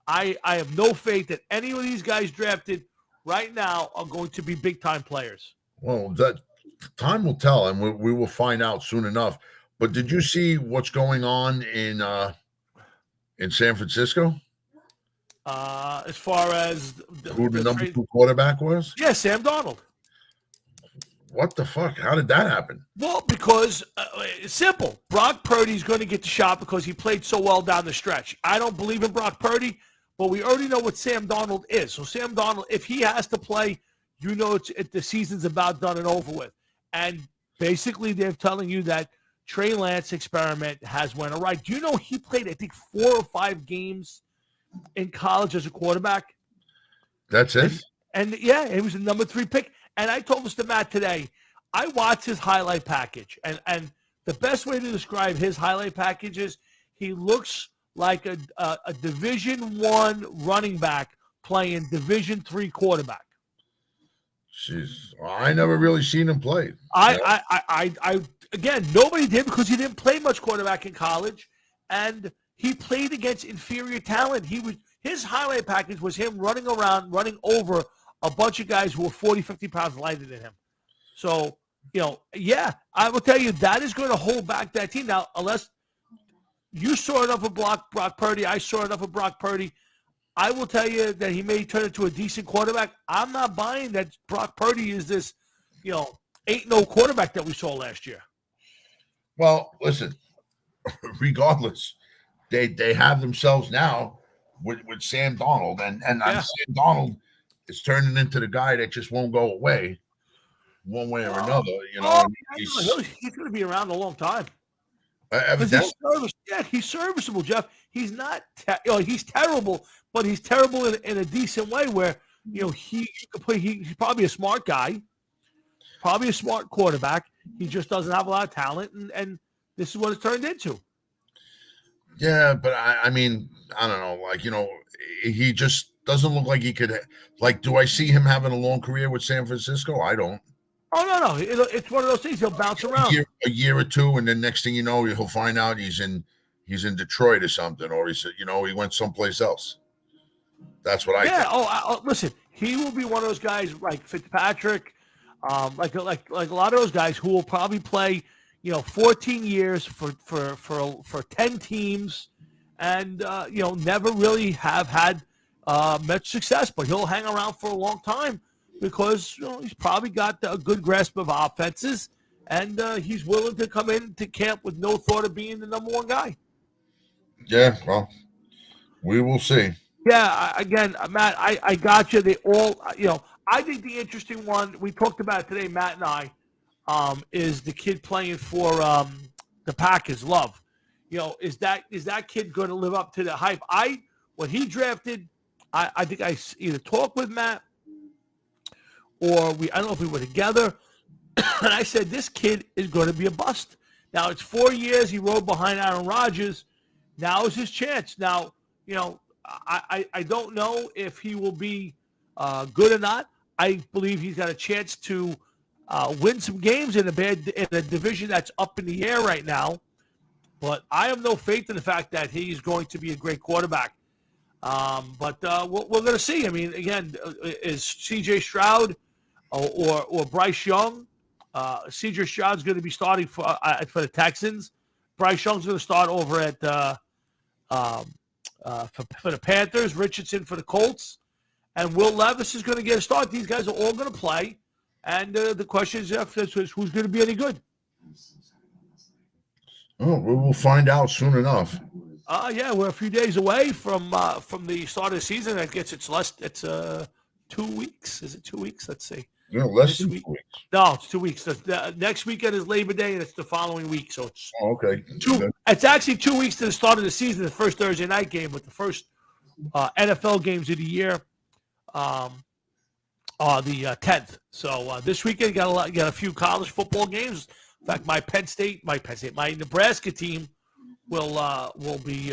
I have no faith that any of these guys drafted right now are going to be big-time players. Well, that time will tell, and we will find out soon enough. But did you see what's going on in San Francisco? As far as Who the number 2 quarterback was? Yeah, Sam Darnold. What the fuck? How did that happen? Well, because it's simple. Brock Purdy's going to get the shot because he played so well down the stretch. I don't believe in Brock Purdy, but we already know what Sam Darnold is. So Sam Darnold, if he has to play, you know the season's about done and over with. And basically they're telling you that Trey Lance experiment has went all right. Do you know he played, I think, 4 or 5 games in college as a quarterback? That's it? And yeah, he was the number 3 pick. And I told Mr. Matt today, I watched his highlight package. And the best way to describe his highlight package is he looks like a Division I running back playing Division III quarterback. Jeez, I never really seen him play. I again, nobody did because he didn't play much quarterback in college, and he played against inferior talent. His highlight package was him running around, running over a bunch of guys who were 40, 50 pounds lighter than him. So, you know, yeah, I will tell you that is going to hold back that team. Now, unless you saw enough of Brock Purdy, I saw enough of Brock Purdy, I will tell you that he may turn into a decent quarterback. I'm not buying that Brock Purdy is this, 8-0 quarterback that we saw last year. Well, listen, regardless, they have themselves now with Sam Darnold, and Sam Darnold is turning into the guy that just won't go away one way or another. He's going to be around a long time. He's serviceable, Jeff. He's not. He's terrible, but he's terrible in a decent way. Where he could play. He's probably a smart guy, probably a smart quarterback. He just doesn't have a lot of talent, and this is what it's turned into. Yeah, but I mean, I don't know. He just doesn't look like he could. Do I see him having a long career with San Francisco? I don't. Oh, no. It's one of those things. He'll bounce around a year or two, and then next thing you know, he'll find out he's in Detroit or something, or he went someplace else. That's what I think. Yeah. Listen, he will be one of those guys like Fitzpatrick, like a lot of those guys who will probably play, 14 years for 10 teams, and never really have had much success, but he'll hang around for a long time. Because he's probably got a good grasp of offenses, and he's willing to come into camp with no thought of being the number 1 guy. Yeah, well, we will see. Yeah, again, Matt, I got you. They all, I think the interesting one we talked about today, Matt and I, is the kid playing for the Packers, Love. Is that kid going to live up to the hype? When he drafted, I think I either talked with Matt. Or I don't know if we were together, and I said, this kid is going to be a bust. Now, it's 4 years. He rode behind Aaron Rodgers. Now is his chance. Now, I don't know if he will be good or not. I believe he's got a chance to win some games in a division that's up in the air right now. But I have no faith in the fact that he's going to be a great quarterback. But we're going to see. I mean, again, is C.J. Stroud or Bryce Young? C.J. Stroud's going to be starting for the Texans. Bryce Young's going to start over at for the Panthers. Richardson for the Colts, and Will Levis is going to get a start. These guys are all going to play, and the question is, who's going to be any good? Oh, we will find out soon enough. Yeah, we're a few days away from the start of the season. I guess it's 2 weeks. Is it 2 weeks? Let's see. Less than 2 weeks. No, it's 2 weeks. The next weekend is Labor Day, and it's the following week. So it's okay. It's actually 2 weeks to the start of the season. The first Thursday night game, with the first NFL games of the year, are the 10th. So this weekend got a few college football games. In fact, my Nebraska team will be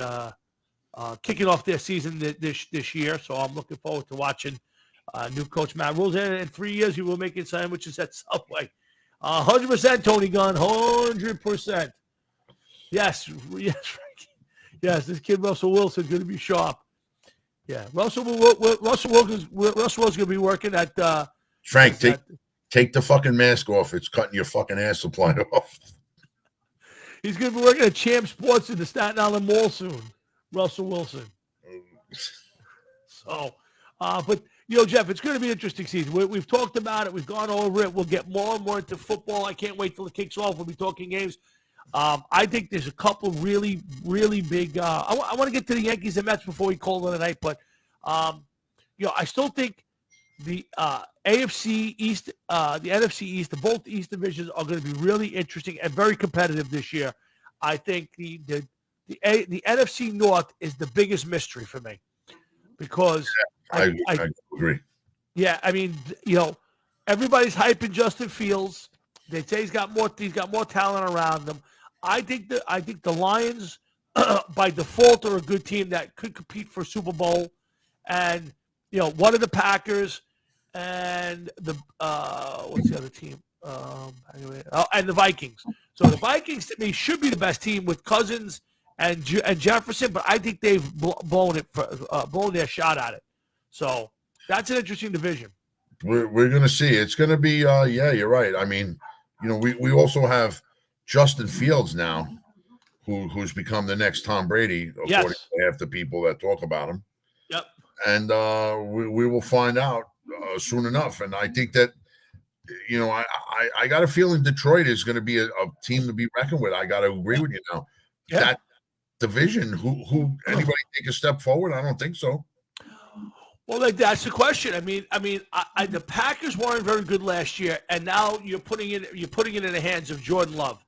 kicking off their season this year. So I'm looking forward to watching new coach Matt Rules. And in 3 years, he will make sandwiches at Subway. 100%, Tony Gunn. 100%. Yes, Frankie. Yes, this kid Russell Wilson's going to be sharp. Yeah, Russell Wilson's going to be working at. Frank, take the fucking mask off. It's cutting your fucking ass supply off. He's going to be working at Champ Sports in the Staten Island Mall soon. Russell Wilson. So, but Jeff, it's going to be an interesting season. We've talked about it. We've gone over it. We'll get more and more into football. I can't wait till it kicks off. We'll be talking games. I think there's a couple really, really big. I want to get to the Yankees and Mets before we call it a night, but I still think the AFC East, the NFC East, the both East divisions are going to be really interesting and very competitive this year. I think the NFC North is the biggest mystery for me because I agree. Yeah, I mean, everybody's hyping Justin Fields. They say he's got more talent around him. I think the Lions, by default, are a good team that could compete for Super Bowl, and one of the Packers and the what's the other team? And the Vikings. So the Vikings to me should be the best team with Cousins and Jefferson, but I think they've blown their shot at it. So that's an interesting division. We're going to see. It's going to be. Yeah, you're right. I mean, we also have Justin Fields now, who's become the next Tom Brady, according to half the people that talk about him. Yep. And we will find out soon enough. And I think that, I got a feeling Detroit is going to be a team to be reckoned with. I got to agree with you now. Yeah. That division, who anybody take a step forward? I don't think so. Well, that's the question. I mean, the Packers weren't very good last year, and now you're putting it in the hands of Jordan Love.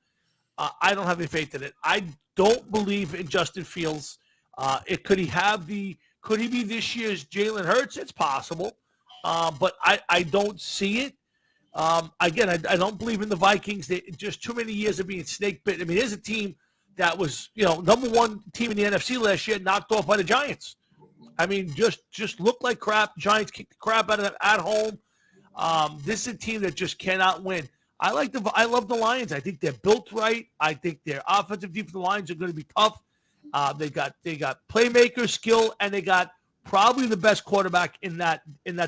I don't have any faith in it. I don't believe in Justin Fields. Could he be this year's Jalen Hurts? It's possible, but I don't see it. Again, I don't believe in the Vikings. They just too many years of being snake bit. I mean, there's a team that was number one team in the NFC last year, knocked off by the Giants. I mean, just looked like crap. Giants kicked the crap out of them at home. This is a team that just cannot win. I love the Lions. I think they're built right. I think their offensive defensive lines are going to be tough. They got playmaker skill, and they got probably the best quarterback in that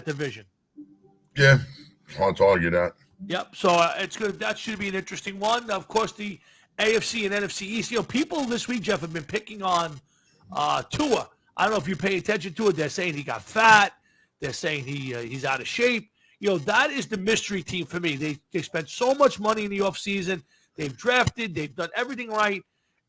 division. Yeah, hard to argue that. Yep. So it's good. That should be an interesting one. Of course, the AFC and NFC East. People this week, Jeff, have been picking on Tua. I don't know if you pay attention to it. They're saying he got fat. They're saying he's out of shape. That is the mystery team for me. They spent so much money in the offseason. They've drafted. They've done everything right.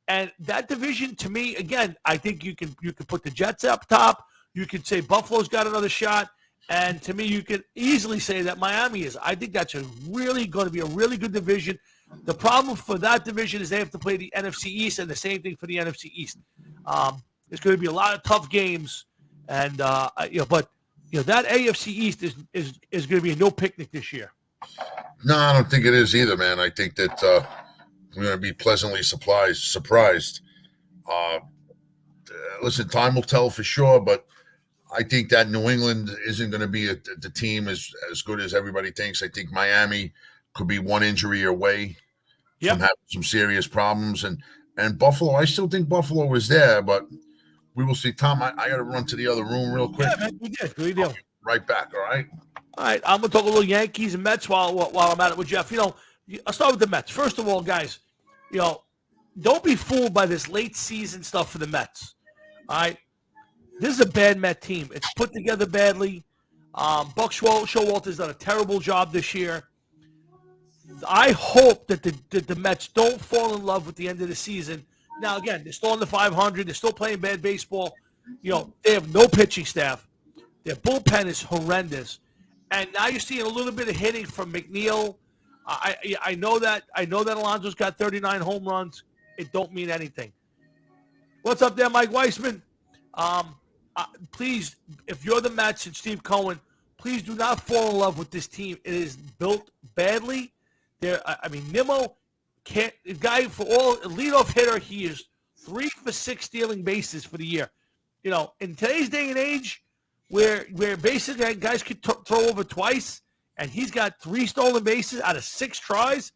And that division, to me, again, I think you can put the Jets up top. You could say Buffalo's got another shot. And to me, you could easily say that Miami is. I think that's going to be a really good division. The problem for that division is they have to play the NFC East, and the same thing for the NFC East. There's going to be a lot of tough games, and but that AFC East is going to be a no picnic this year. No, I don't think it is either, man. I think that we're going to be pleasantly surprised. Listen, time will tell for sure, but I think that New England isn't going to be the team as good as everybody thinks. I think Miami could be one injury away from having some serious problems, and Buffalo. I still think Buffalo is there, but we will see. Tom, I got to run to the other room real quick. Yeah, man, we did. Good deal. Right back. All right. All right. I'm gonna talk a little Yankees and Mets while I'm at it with Jeff. I'll start with the Mets. First of all, guys, don't be fooled by this late season stuff for the Mets. All right. This is a bad Met team. It's put together badly. Buck Showalter's done a terrible job this year. I hope that the Mets don't fall in love with the end of the season. Now, again, they're still on the 500. They're still playing bad baseball. They have no pitching staff. Their bullpen is horrendous. And now you're seeing a little bit of hitting from McNeil. I know that Alonso's got 39 home runs. It don't mean anything. What's up there, Mike Weissman? Please, if you're the Mets and Steve Cohen, please do not fall in love with this team. It is built badly. Nimmo can't. The guy for all leadoff hitter, he is 3 for 6 stealing bases for the year. You know, in today's day and age, where basically guys could throw over twice, and he's got 3 stolen bases out of 6 tries.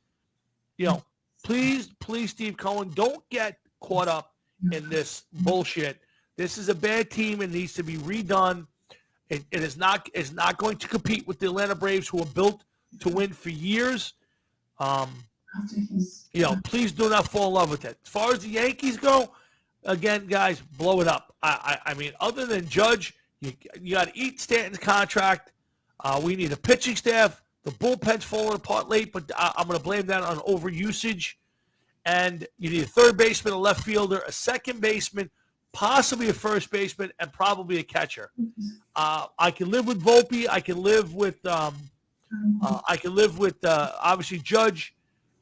You know, please, Steve Cohen, don't get caught up in this bullshit. This is a bad team and needs to be redone. It is not going to compete with the Atlanta Braves, who are built to win for years. You know, please do not fall in love with it. As far as the Yankees go, again, guys, blow it up. I mean, other than Judge, you got to eat Stanton's contract. We need a pitching staff. The bullpen's falling apart late, but I'm going to blame that on overusage. And you need a third baseman, a left fielder, a second baseman, possibly a first baseman, and probably a catcher. I can live with Volpe. I can live with obviously Judge.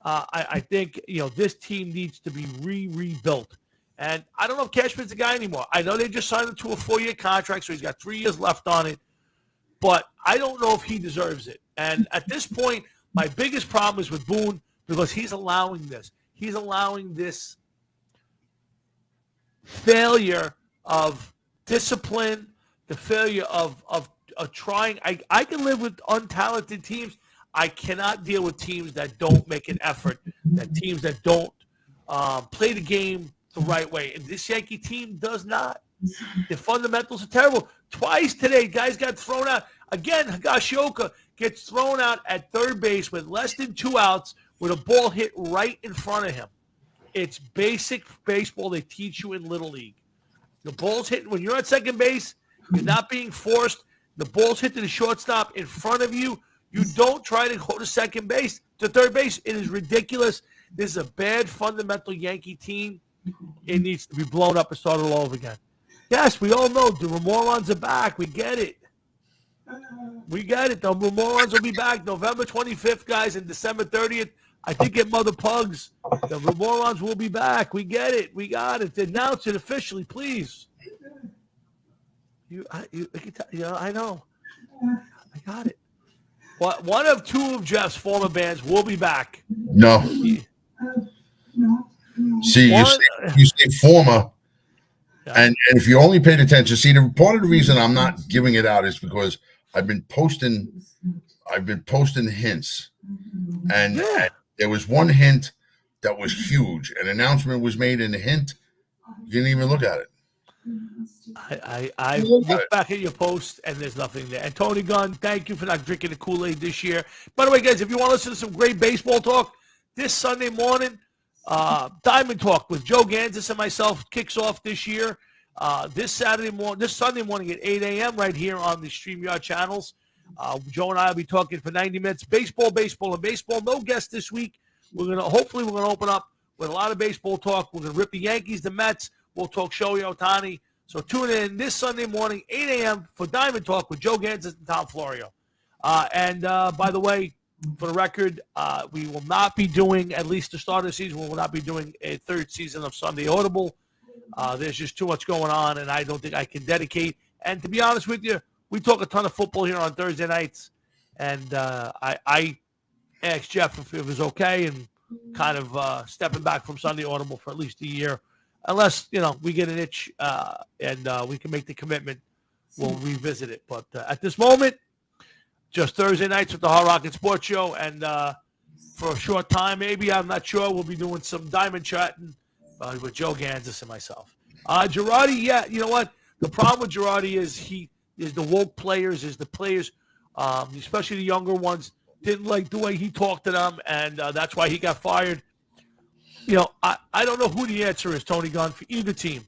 I think, you know, this team needs to be rebuilt. And I don't know if Cashman's the guy anymore. I know they just signed him to a 4-year contract, so he's got 3 years left on it. But I don't know if he deserves it. And at this point, my biggest problem is with Boone, because he's allowing this. He's allowing this failure of discipline, the failure of trying. I can live with untalented teams. I cannot deal with teams that don't make an effort, that teams that don't play the game the right way. And this Yankee team does not. The fundamentals are terrible. Twice today, guys got thrown out. Again, Higashioka gets thrown out at third base with less than 2 outs with a ball hit right in front of him. It's basic baseball they teach you in Little League. The ball's hit when you're at second base, you're not being forced. The ball's hit to the shortstop in front of you. You don't try to go to second base, to third base. It is ridiculous. This is a bad fundamental Yankee team. It needs to be blown up and started all over again. Yes, we all know the Morons are back. We get it. We get it. The Morons will be back November 25th, guys, and December 30th. I think at Mother Pugs, the Morons will be back. We get it. We got it. Announce it officially, please. I know. I got it. One of 2 of Jeff's former bands will be back. No. See, you say former, and if you only paid attention, see, part of the reason I'm not giving it out is because I've been posting hints, and there was one hint that was huge. An announcement was made in the hint. You didn't even look at it. I look back at your post, and there's nothing there. And Tony Gunn, thank you for not drinking the Kool-Aid this year. By the way, guys, if you want to listen to some great baseball talk, this Sunday morning, Diamond Talk with Joe Gansas and myself kicks off this year. This Sunday morning at 8 a.m. right here on the StreamYard channels. Joe and I will be talking for 90 minutes. Baseball. No guest this week. Hopefully we're gonna open up with a lot of baseball talk. We're gonna rip the Yankees, the Mets. We'll talk Shohei Ohtani. So tune in this Sunday morning, 8 a.m. for Diamond Talk with Joe Gansas and Tom Florio. And by the way, for the record, we will not be doing, at least the start of the season, we will not be doing a third season of Sunday Audible. There's just too much going on, and I don't think I can dedicate. And to be honest with you, we talk a ton of football here on Thursday nights, and I asked Jeff if it was okay and kind of stepping back from Sunday Audible for at least a year. Unless, we get an itch and we can make the commitment, we'll revisit it. But at this moment, just Thursday nights with the Hard Rocket Sports Show. And for a short time, maybe, I'm not sure, we'll be doing some diamond chatting with Joe Gansas and myself. Girardi, yeah, you know what? The problem with Girardi is the woke players, is the players, especially the younger ones, didn't like the way he talked to them, and that's why he got fired. I don't know who the answer is, Tony Gunn, for either team.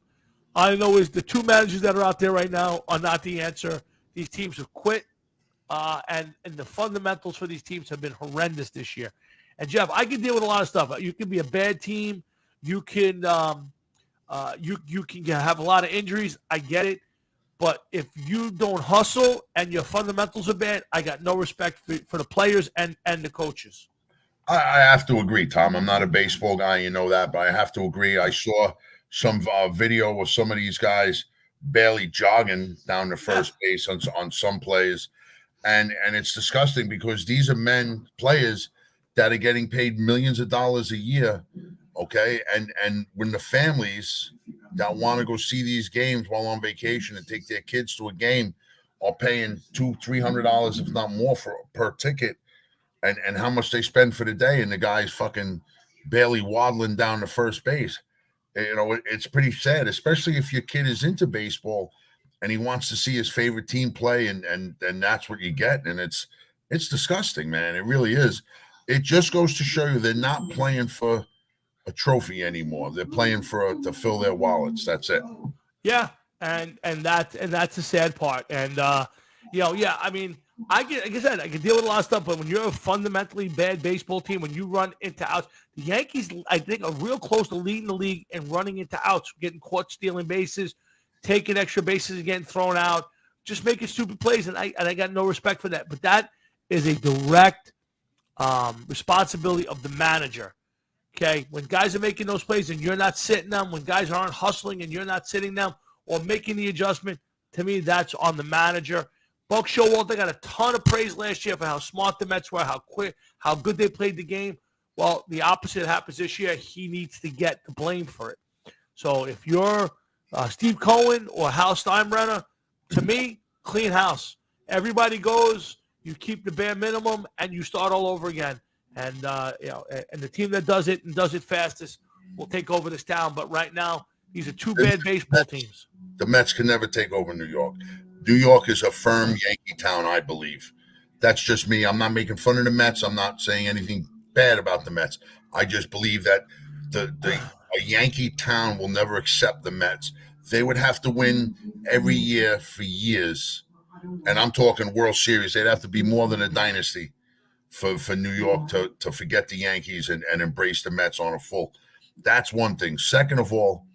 I know is the 2 managers that are out there right now are not the answer. These teams have quit, and the fundamentals for these teams have been horrendous this year. And, Jeff, I can deal with a lot of stuff. You can be a bad team. You can you can have a lot of injuries. I get it. But if you don't hustle and your fundamentals are bad, I got no respect for the players and the coaches. I have to agree, Tom. I'm not a baseball guy, you know that, but I have to agree. I saw some video of some of these guys barely jogging down the first base on some plays, and it's disgusting because these are players that are getting paid millions of dollars a year, Okay, and when the families that want to go see these games while on vacation and take their kids to a game are paying $200-300, if not more, per ticket, and how much they spend for the day, and the guy's fucking barely waddling down to first base. You know, it's pretty sad, especially if your kid is into baseball and he wants to see his favorite team play, and that's what you get. And it's disgusting, man. It really is. It just goes to show you they're not playing for a trophy anymore. They're playing to fill their wallets. That's it. Yeah, and that's the sad part. And yeah, I mean, like I said, I can deal with a lot of stuff, but when you're a fundamentally bad baseball team, when you run into outs, the Yankees, I think, are real close to leading the league and running into outs, getting caught stealing bases, taking extra bases and getting thrown out, just making stupid plays, and I got no respect for that. But that is a direct responsibility of the manager. Okay, when guys are making those plays and you're not sitting them, when guys aren't hustling and you're not sitting them or making the adjustment, to me, that's on the manager. Buck Showalter got a ton of praise last year for how smart the Mets were, how quick, how good they played the game. Well, the opposite happens this year. He needs to get the blame for it. So if you're Steve Cohen or Hal Steinbrenner, to me, clean house. Everybody goes, you keep the bare minimum, and you start all over again. And and the team that does it and does it fastest will take over this town. But right now, these are two bad baseball teams. The Mets can never take over New York. New York is a firm Yankee town, I believe. That's just me. I'm not making fun of the Mets. I'm not saying anything bad about the Mets. I just believe that a Yankee town will never accept the Mets. They would have to win every year for years. And I'm talking World Series. They'd have to be more than a dynasty for New York to forget the Yankees and embrace the Mets on a full. That's one thing. Second of all,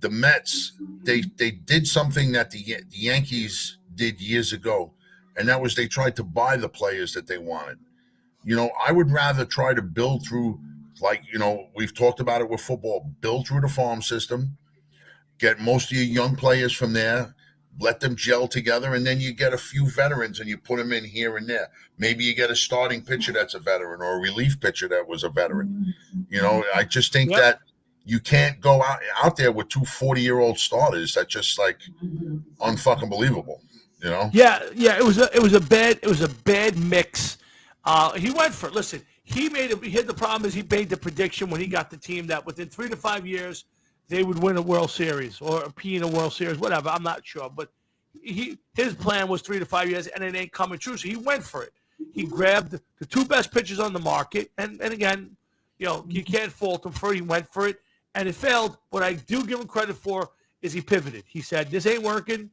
the Mets, they did something that the Yankees did years ago, and that was they tried to buy the players that they wanted. You know, I would rather try to build through, like, you know, we've talked about it with football, build through the farm system, get most of your young players from there, let them gel together, and then you get a few veterans and you put them in here and there. Maybe you get a starting pitcher that's a veteran or a relief pitcher that was a veteran. You know, I just think that you can't go out there with two 40-year-old starters. That's just like unfucking believable, you know? Yeah. It was a bad mix. He went for it. Listen, he had the problem is he made the prediction when he got the team that within 3 to 5 years they would win a World Series or be in a World Series, whatever. I'm not sure, but his plan was 3 to 5 years, and it ain't coming true. So he went for it. He grabbed the two best pitchers on the market, and again, you know, you can't fault him for it. He went for it, and it failed. What I do give him credit for is he pivoted. He said, "This ain't working."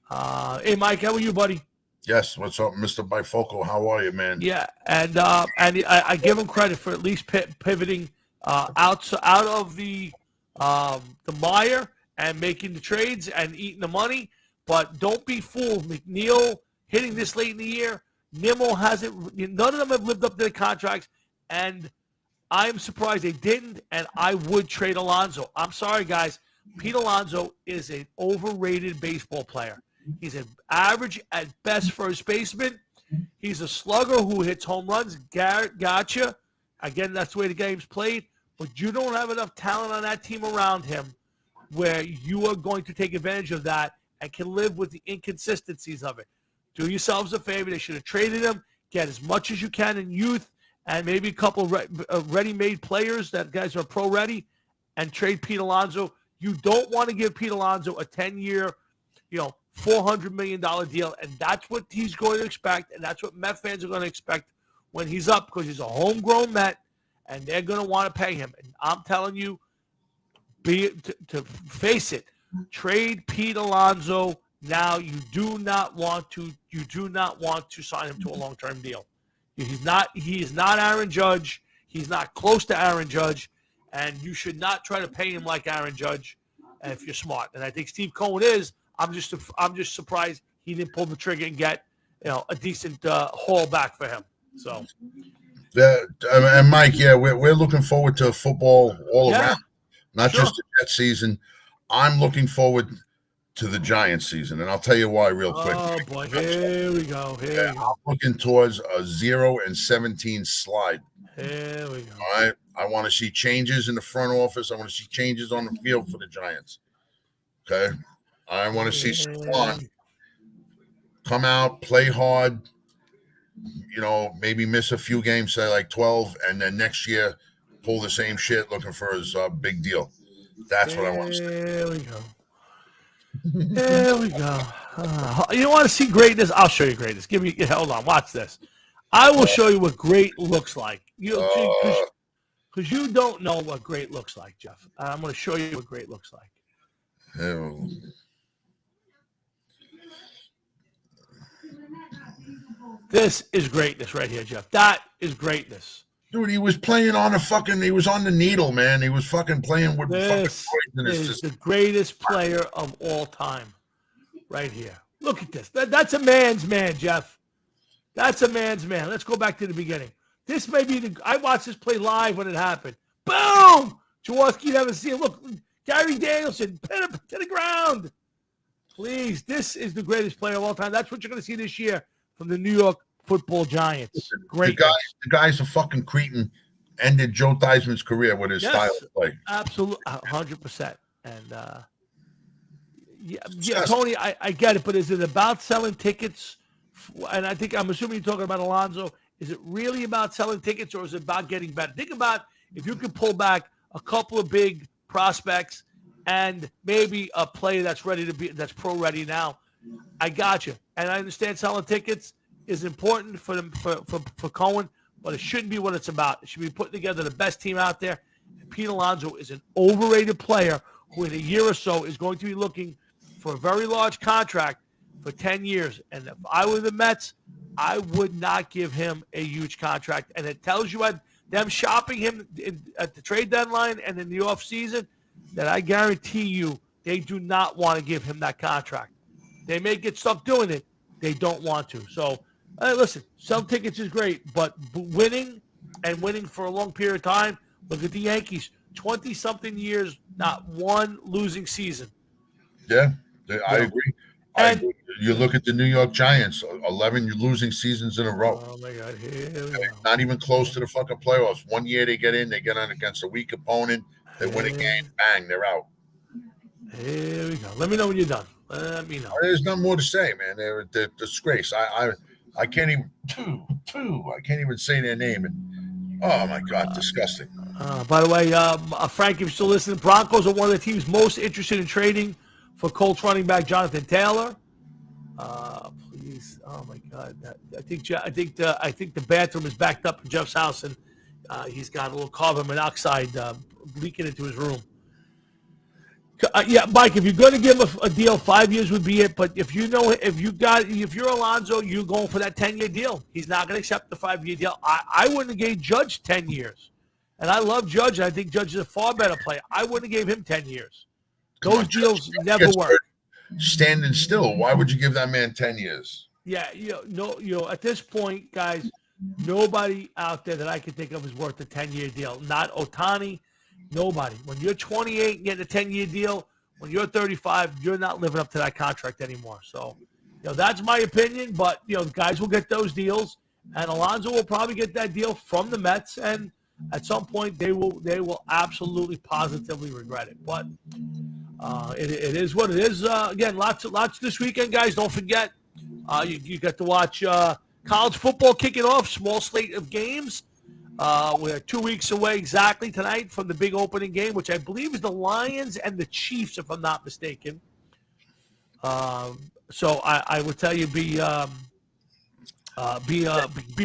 Hey, Mike, how are you, buddy? Yes, what's up, Mr. Bifocal? How are you, man? Yeah, and I give him credit for at least pivoting out of the mire and making the trades and eating the money. But don't be fooled. McNeil hitting this late in the year. Nimmo hasn't. None of them have lived up to their contracts, and I'm surprised they didn't. And I would trade Alonso. I'm sorry, guys. Pete Alonso is an overrated baseball player. He's an average at best first baseman. He's a slugger who hits home runs. Gotcha. Again, that's the way the game's played. But you don't have enough talent on that team around him where you are going to take advantage of that and can live with the inconsistencies of it. Do yourselves a favor. They should have traded him. Get as much as you can in youth and maybe a couple ready-made players that guys are pro-ready and trade Pete Alonso. You don't want to give Pete Alonso a 10-year, $400 million deal, and that's what he's going to expect, and that's what Met fans are going to expect when he's up because he's a homegrown Met, and they're going to want to pay him. And I'm telling you, to face it, trade Pete Alonso now. You do not want to sign him to a long-term deal. He is not Aaron Judge. He's not close to Aaron Judge, and you should not try to pay him like Aaron Judge if you're smart. And I think Steve Cohen is. I'm just surprised he didn't pull the trigger and get a decent haul back for him. So, yeah, and Mike, we're looking forward to football all around, not just the Jets season. I'm looking forward to the Giants season, and I'll tell you why real quick. Oh boy, here we go. I'm looking towards a 0-17 slide. Here we go. All right, I want to see changes in the front office. I want to see changes on the field for the Giants. Okay. I want to see Saquon come out, play hard, maybe miss a few games, say like 12, and then next year pull the same shit looking for his big deal. That's what I want to see. There we go. There we go. You want to see greatness? I'll show you greatness. Hold on. Watch this. I will show you what great looks like. Because you don't know what great looks like, Jeff. I'm going to show you what great looks like. Ew. This is greatness right here, Jeff. That is greatness. Dude, he was playing on he was on the needle, man. He was fucking playing with this is the greatest player of all time right here. Look at this. That's a man's man, Jeff. That's a man's man. Let's go back to the beginning. This may be I watched this play live when it happened. Boom! Jaworski never see it. Look, Gary Danielson, pin it to the ground. Please, this is the greatest player of all time. That's what you're going to see this year from the New York Football Giants. Great. The guy's a fucking cretin. Ended Joe Theismann's career with his style of play. Absolutely, 100%. And Tony, I get it, but is it about selling tickets? And I'm assuming you're talking about Alonso. Is it really about selling tickets, or is it about getting better? Think about if you could pull back a couple of big prospects and maybe a player that's pro ready now. I got you, and I understand selling tickets is important for Cohen, but it shouldn't be what it's about. It should be putting together the best team out there. And Pete Alonso is an overrated player who in a year or so is going to be looking for a very large contract for 10 years. And if I were the Mets, I would not give him a huge contract. And it tells you them shopping him at the trade deadline and in the offseason that I guarantee you they do not want to give him that contract. They may get stuck doing it. They don't want to. So, listen, sell tickets is great, but winning for a long period of time, look at the Yankees, 20-something years, not one losing season. Yeah, I agree. You look at the New York Giants, 11 losing seasons in a row. Oh, my God. Here we go. Not even close to the fucking playoffs. One year they get on against a weak opponent. They win a game, bang, they're out. Here we go. Let me know when you're done. Let me know. There's nothing more to say, man. They're a disgrace. I can't even I can't even say their name. And oh my God, disgusting. By the way, Frank, if you're still listening, Broncos are one of the teams most interested in trading for Colts running back Jonathan Taylor. Please, oh my God, I think the bathroom is backed up in Jeff's house, and he's got a little carbon monoxide leaking into his room. Mike, if you're going to give a deal, 5 years would be it. But if you're Alonso, you're going for that 10-year deal. He's not going to accept the 5-year deal. I wouldn't have gave Judge 10 years. And I love Judge. I think Judge is a far better player. I wouldn't have gave him 10 years. Those deals never work. Standing still. Why would you give that man 10 years? Yeah, at this point, guys, nobody out there that I can think of is worth a 10-year deal. Not Ohtani. Nobody. When you're 28 and getting a 10-year deal, when you're 35, you're not living up to that contract anymore. So, that's my opinion. But, guys will get those deals, and Alonso will probably get that deal from the Mets, and at some point they will absolutely positively regret it. But it is what it is. Again, lots this weekend, guys. Don't forget, you got to watch college football kicking off. Small slate of games. We're 2 weeks away exactly tonight from the big opening game, which I believe is the Lions and the Chiefs, if I'm not mistaken. So I would tell you be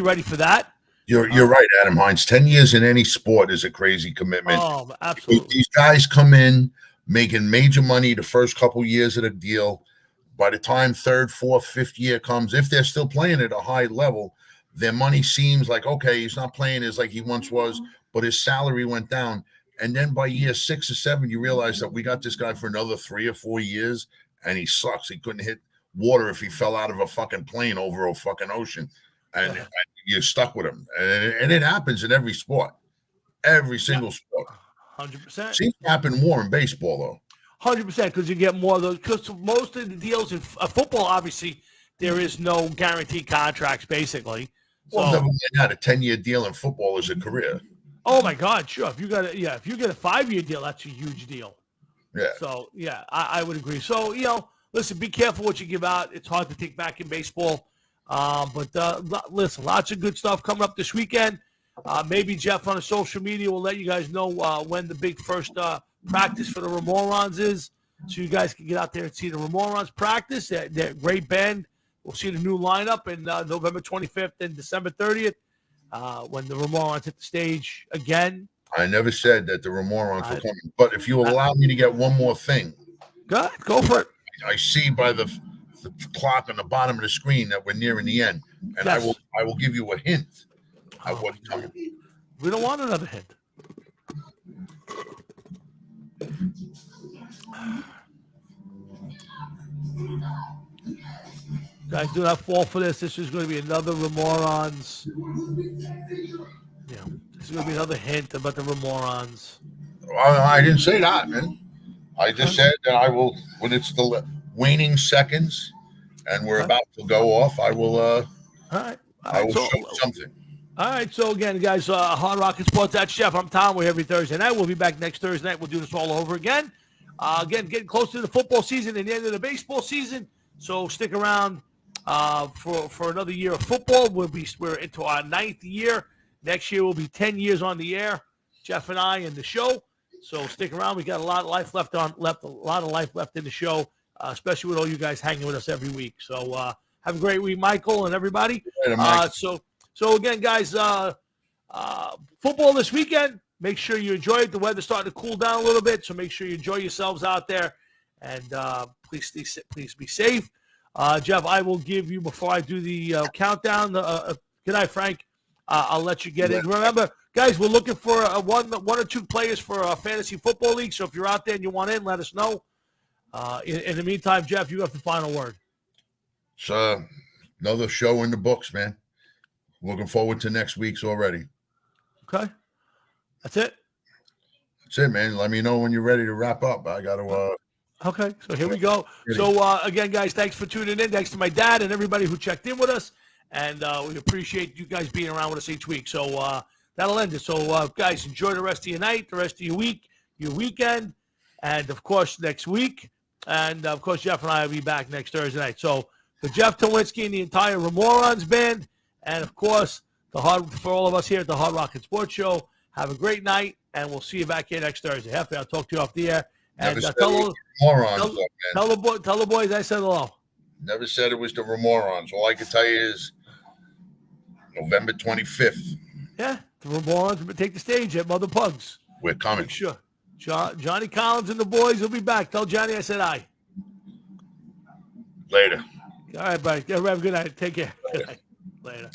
ready for that. You're right, Adam Hines. 10 years in any sport is a crazy commitment. Oh, absolutely. These guys come in making major money the first couple years of the deal. By the time third, fourth, fifth year comes, if they're still playing at a high level, their money seems like, okay, he's not playing as like he once was, but his salary went down. And then by year 6 or 7, you realize that we got this guy for another 3 or 4 years, and he sucks. He couldn't hit water if he fell out of a fucking plane over a fucking ocean. And you're stuck with him. And it happens in every sport. Every single sport. 100%. Seems to happen more in baseball, though. 100%, because you get more of those. Because most of the deals in football, obviously, there is no guaranteed contracts, basically. Well, never mind that. A 10-year deal in football is a career. Oh my God, sure. If you get a 5-year deal, that's a huge deal. Yeah. So yeah, I would agree. So listen, be careful what you give out. It's hard to take back in baseball. But listen, lots of good stuff coming up this weekend. Maybe Jeff on the social media will let you guys know when the big first practice for the Remorons is, so you guys can get out there and see the Remorons practice. They're a great band. We'll see the new lineup in November 25th and December 30th when the Remorons hit the stage again. I never said that the Remorons were coming, but if you allow me to get one more thing. Go for it. I see by the clock on the bottom of the screen that we're nearing the end, and Yes. I will give you a hint of what's coming. We don't want another hint. Guys, do not fall for this. This is going to be another Remorons. Yeah, this is going to be another hint about the Remorons. I didn't say that, man. I just said that I will, when it's the waning seconds and we're about to go off, I will. All right. I will show something. All right. So again, guys, Hard Rock Sports. That's Jeff. I'm Tom. We're every Thursday night. We'll be back next Thursday night. We'll do this all over again. Again, getting close to the football season and the end of the baseball season. So stick around for another year of football. We're into our 9th year. Next year will be 10 years on the air, Jeff and I and the show. So stick around. We got a lot of life left in the show, especially with all you guys hanging with us every week. So have a great week, Michael and everybody. So again, guys, football this weekend. Make sure you enjoy it. The weather's starting to cool down a little bit, so make sure you enjoy yourselves out there. And please be safe. Jeff, I will give you, before I do the countdown, good night, Frank. I'll let you get in. Remember, guys, we're looking for one or two players for a fantasy football league. So if you're out there and you want in, let us know. In the meantime, Jeff, you have the final word. It's another show in the books, man. Looking forward to next week's already. Okay. That's it? That's it, man. Let me know when you're ready to wrap up. I got to... Okay, so here we go. So, again, guys, thanks for tuning in. Thanks to my dad and everybody who checked in with us. And we appreciate you guys being around with us each week. So that'll end it. So, guys, enjoy the rest of your night, the rest of your week, your weekend, and, of course, next week. And, of course, Jeff and I will be back next Thursday night. So for Jeff Towinski and the entire Remorons band, and, of course, for all of us here at the Hard Rock and Sports Show, have a great night, and we'll see you back here next Thursday. Happy I'll talk to you off the air. And tell the boys I said hello. Never said it was the Remorons. All I can tell you is November 25th. Yeah, the Remorons take the stage at Mother Pugs. We're coming. Sure. Johnny Collins and the boys will be back. Tell Johnny I said hi. Later. All right, buddy. Have a good night. Take care. Later.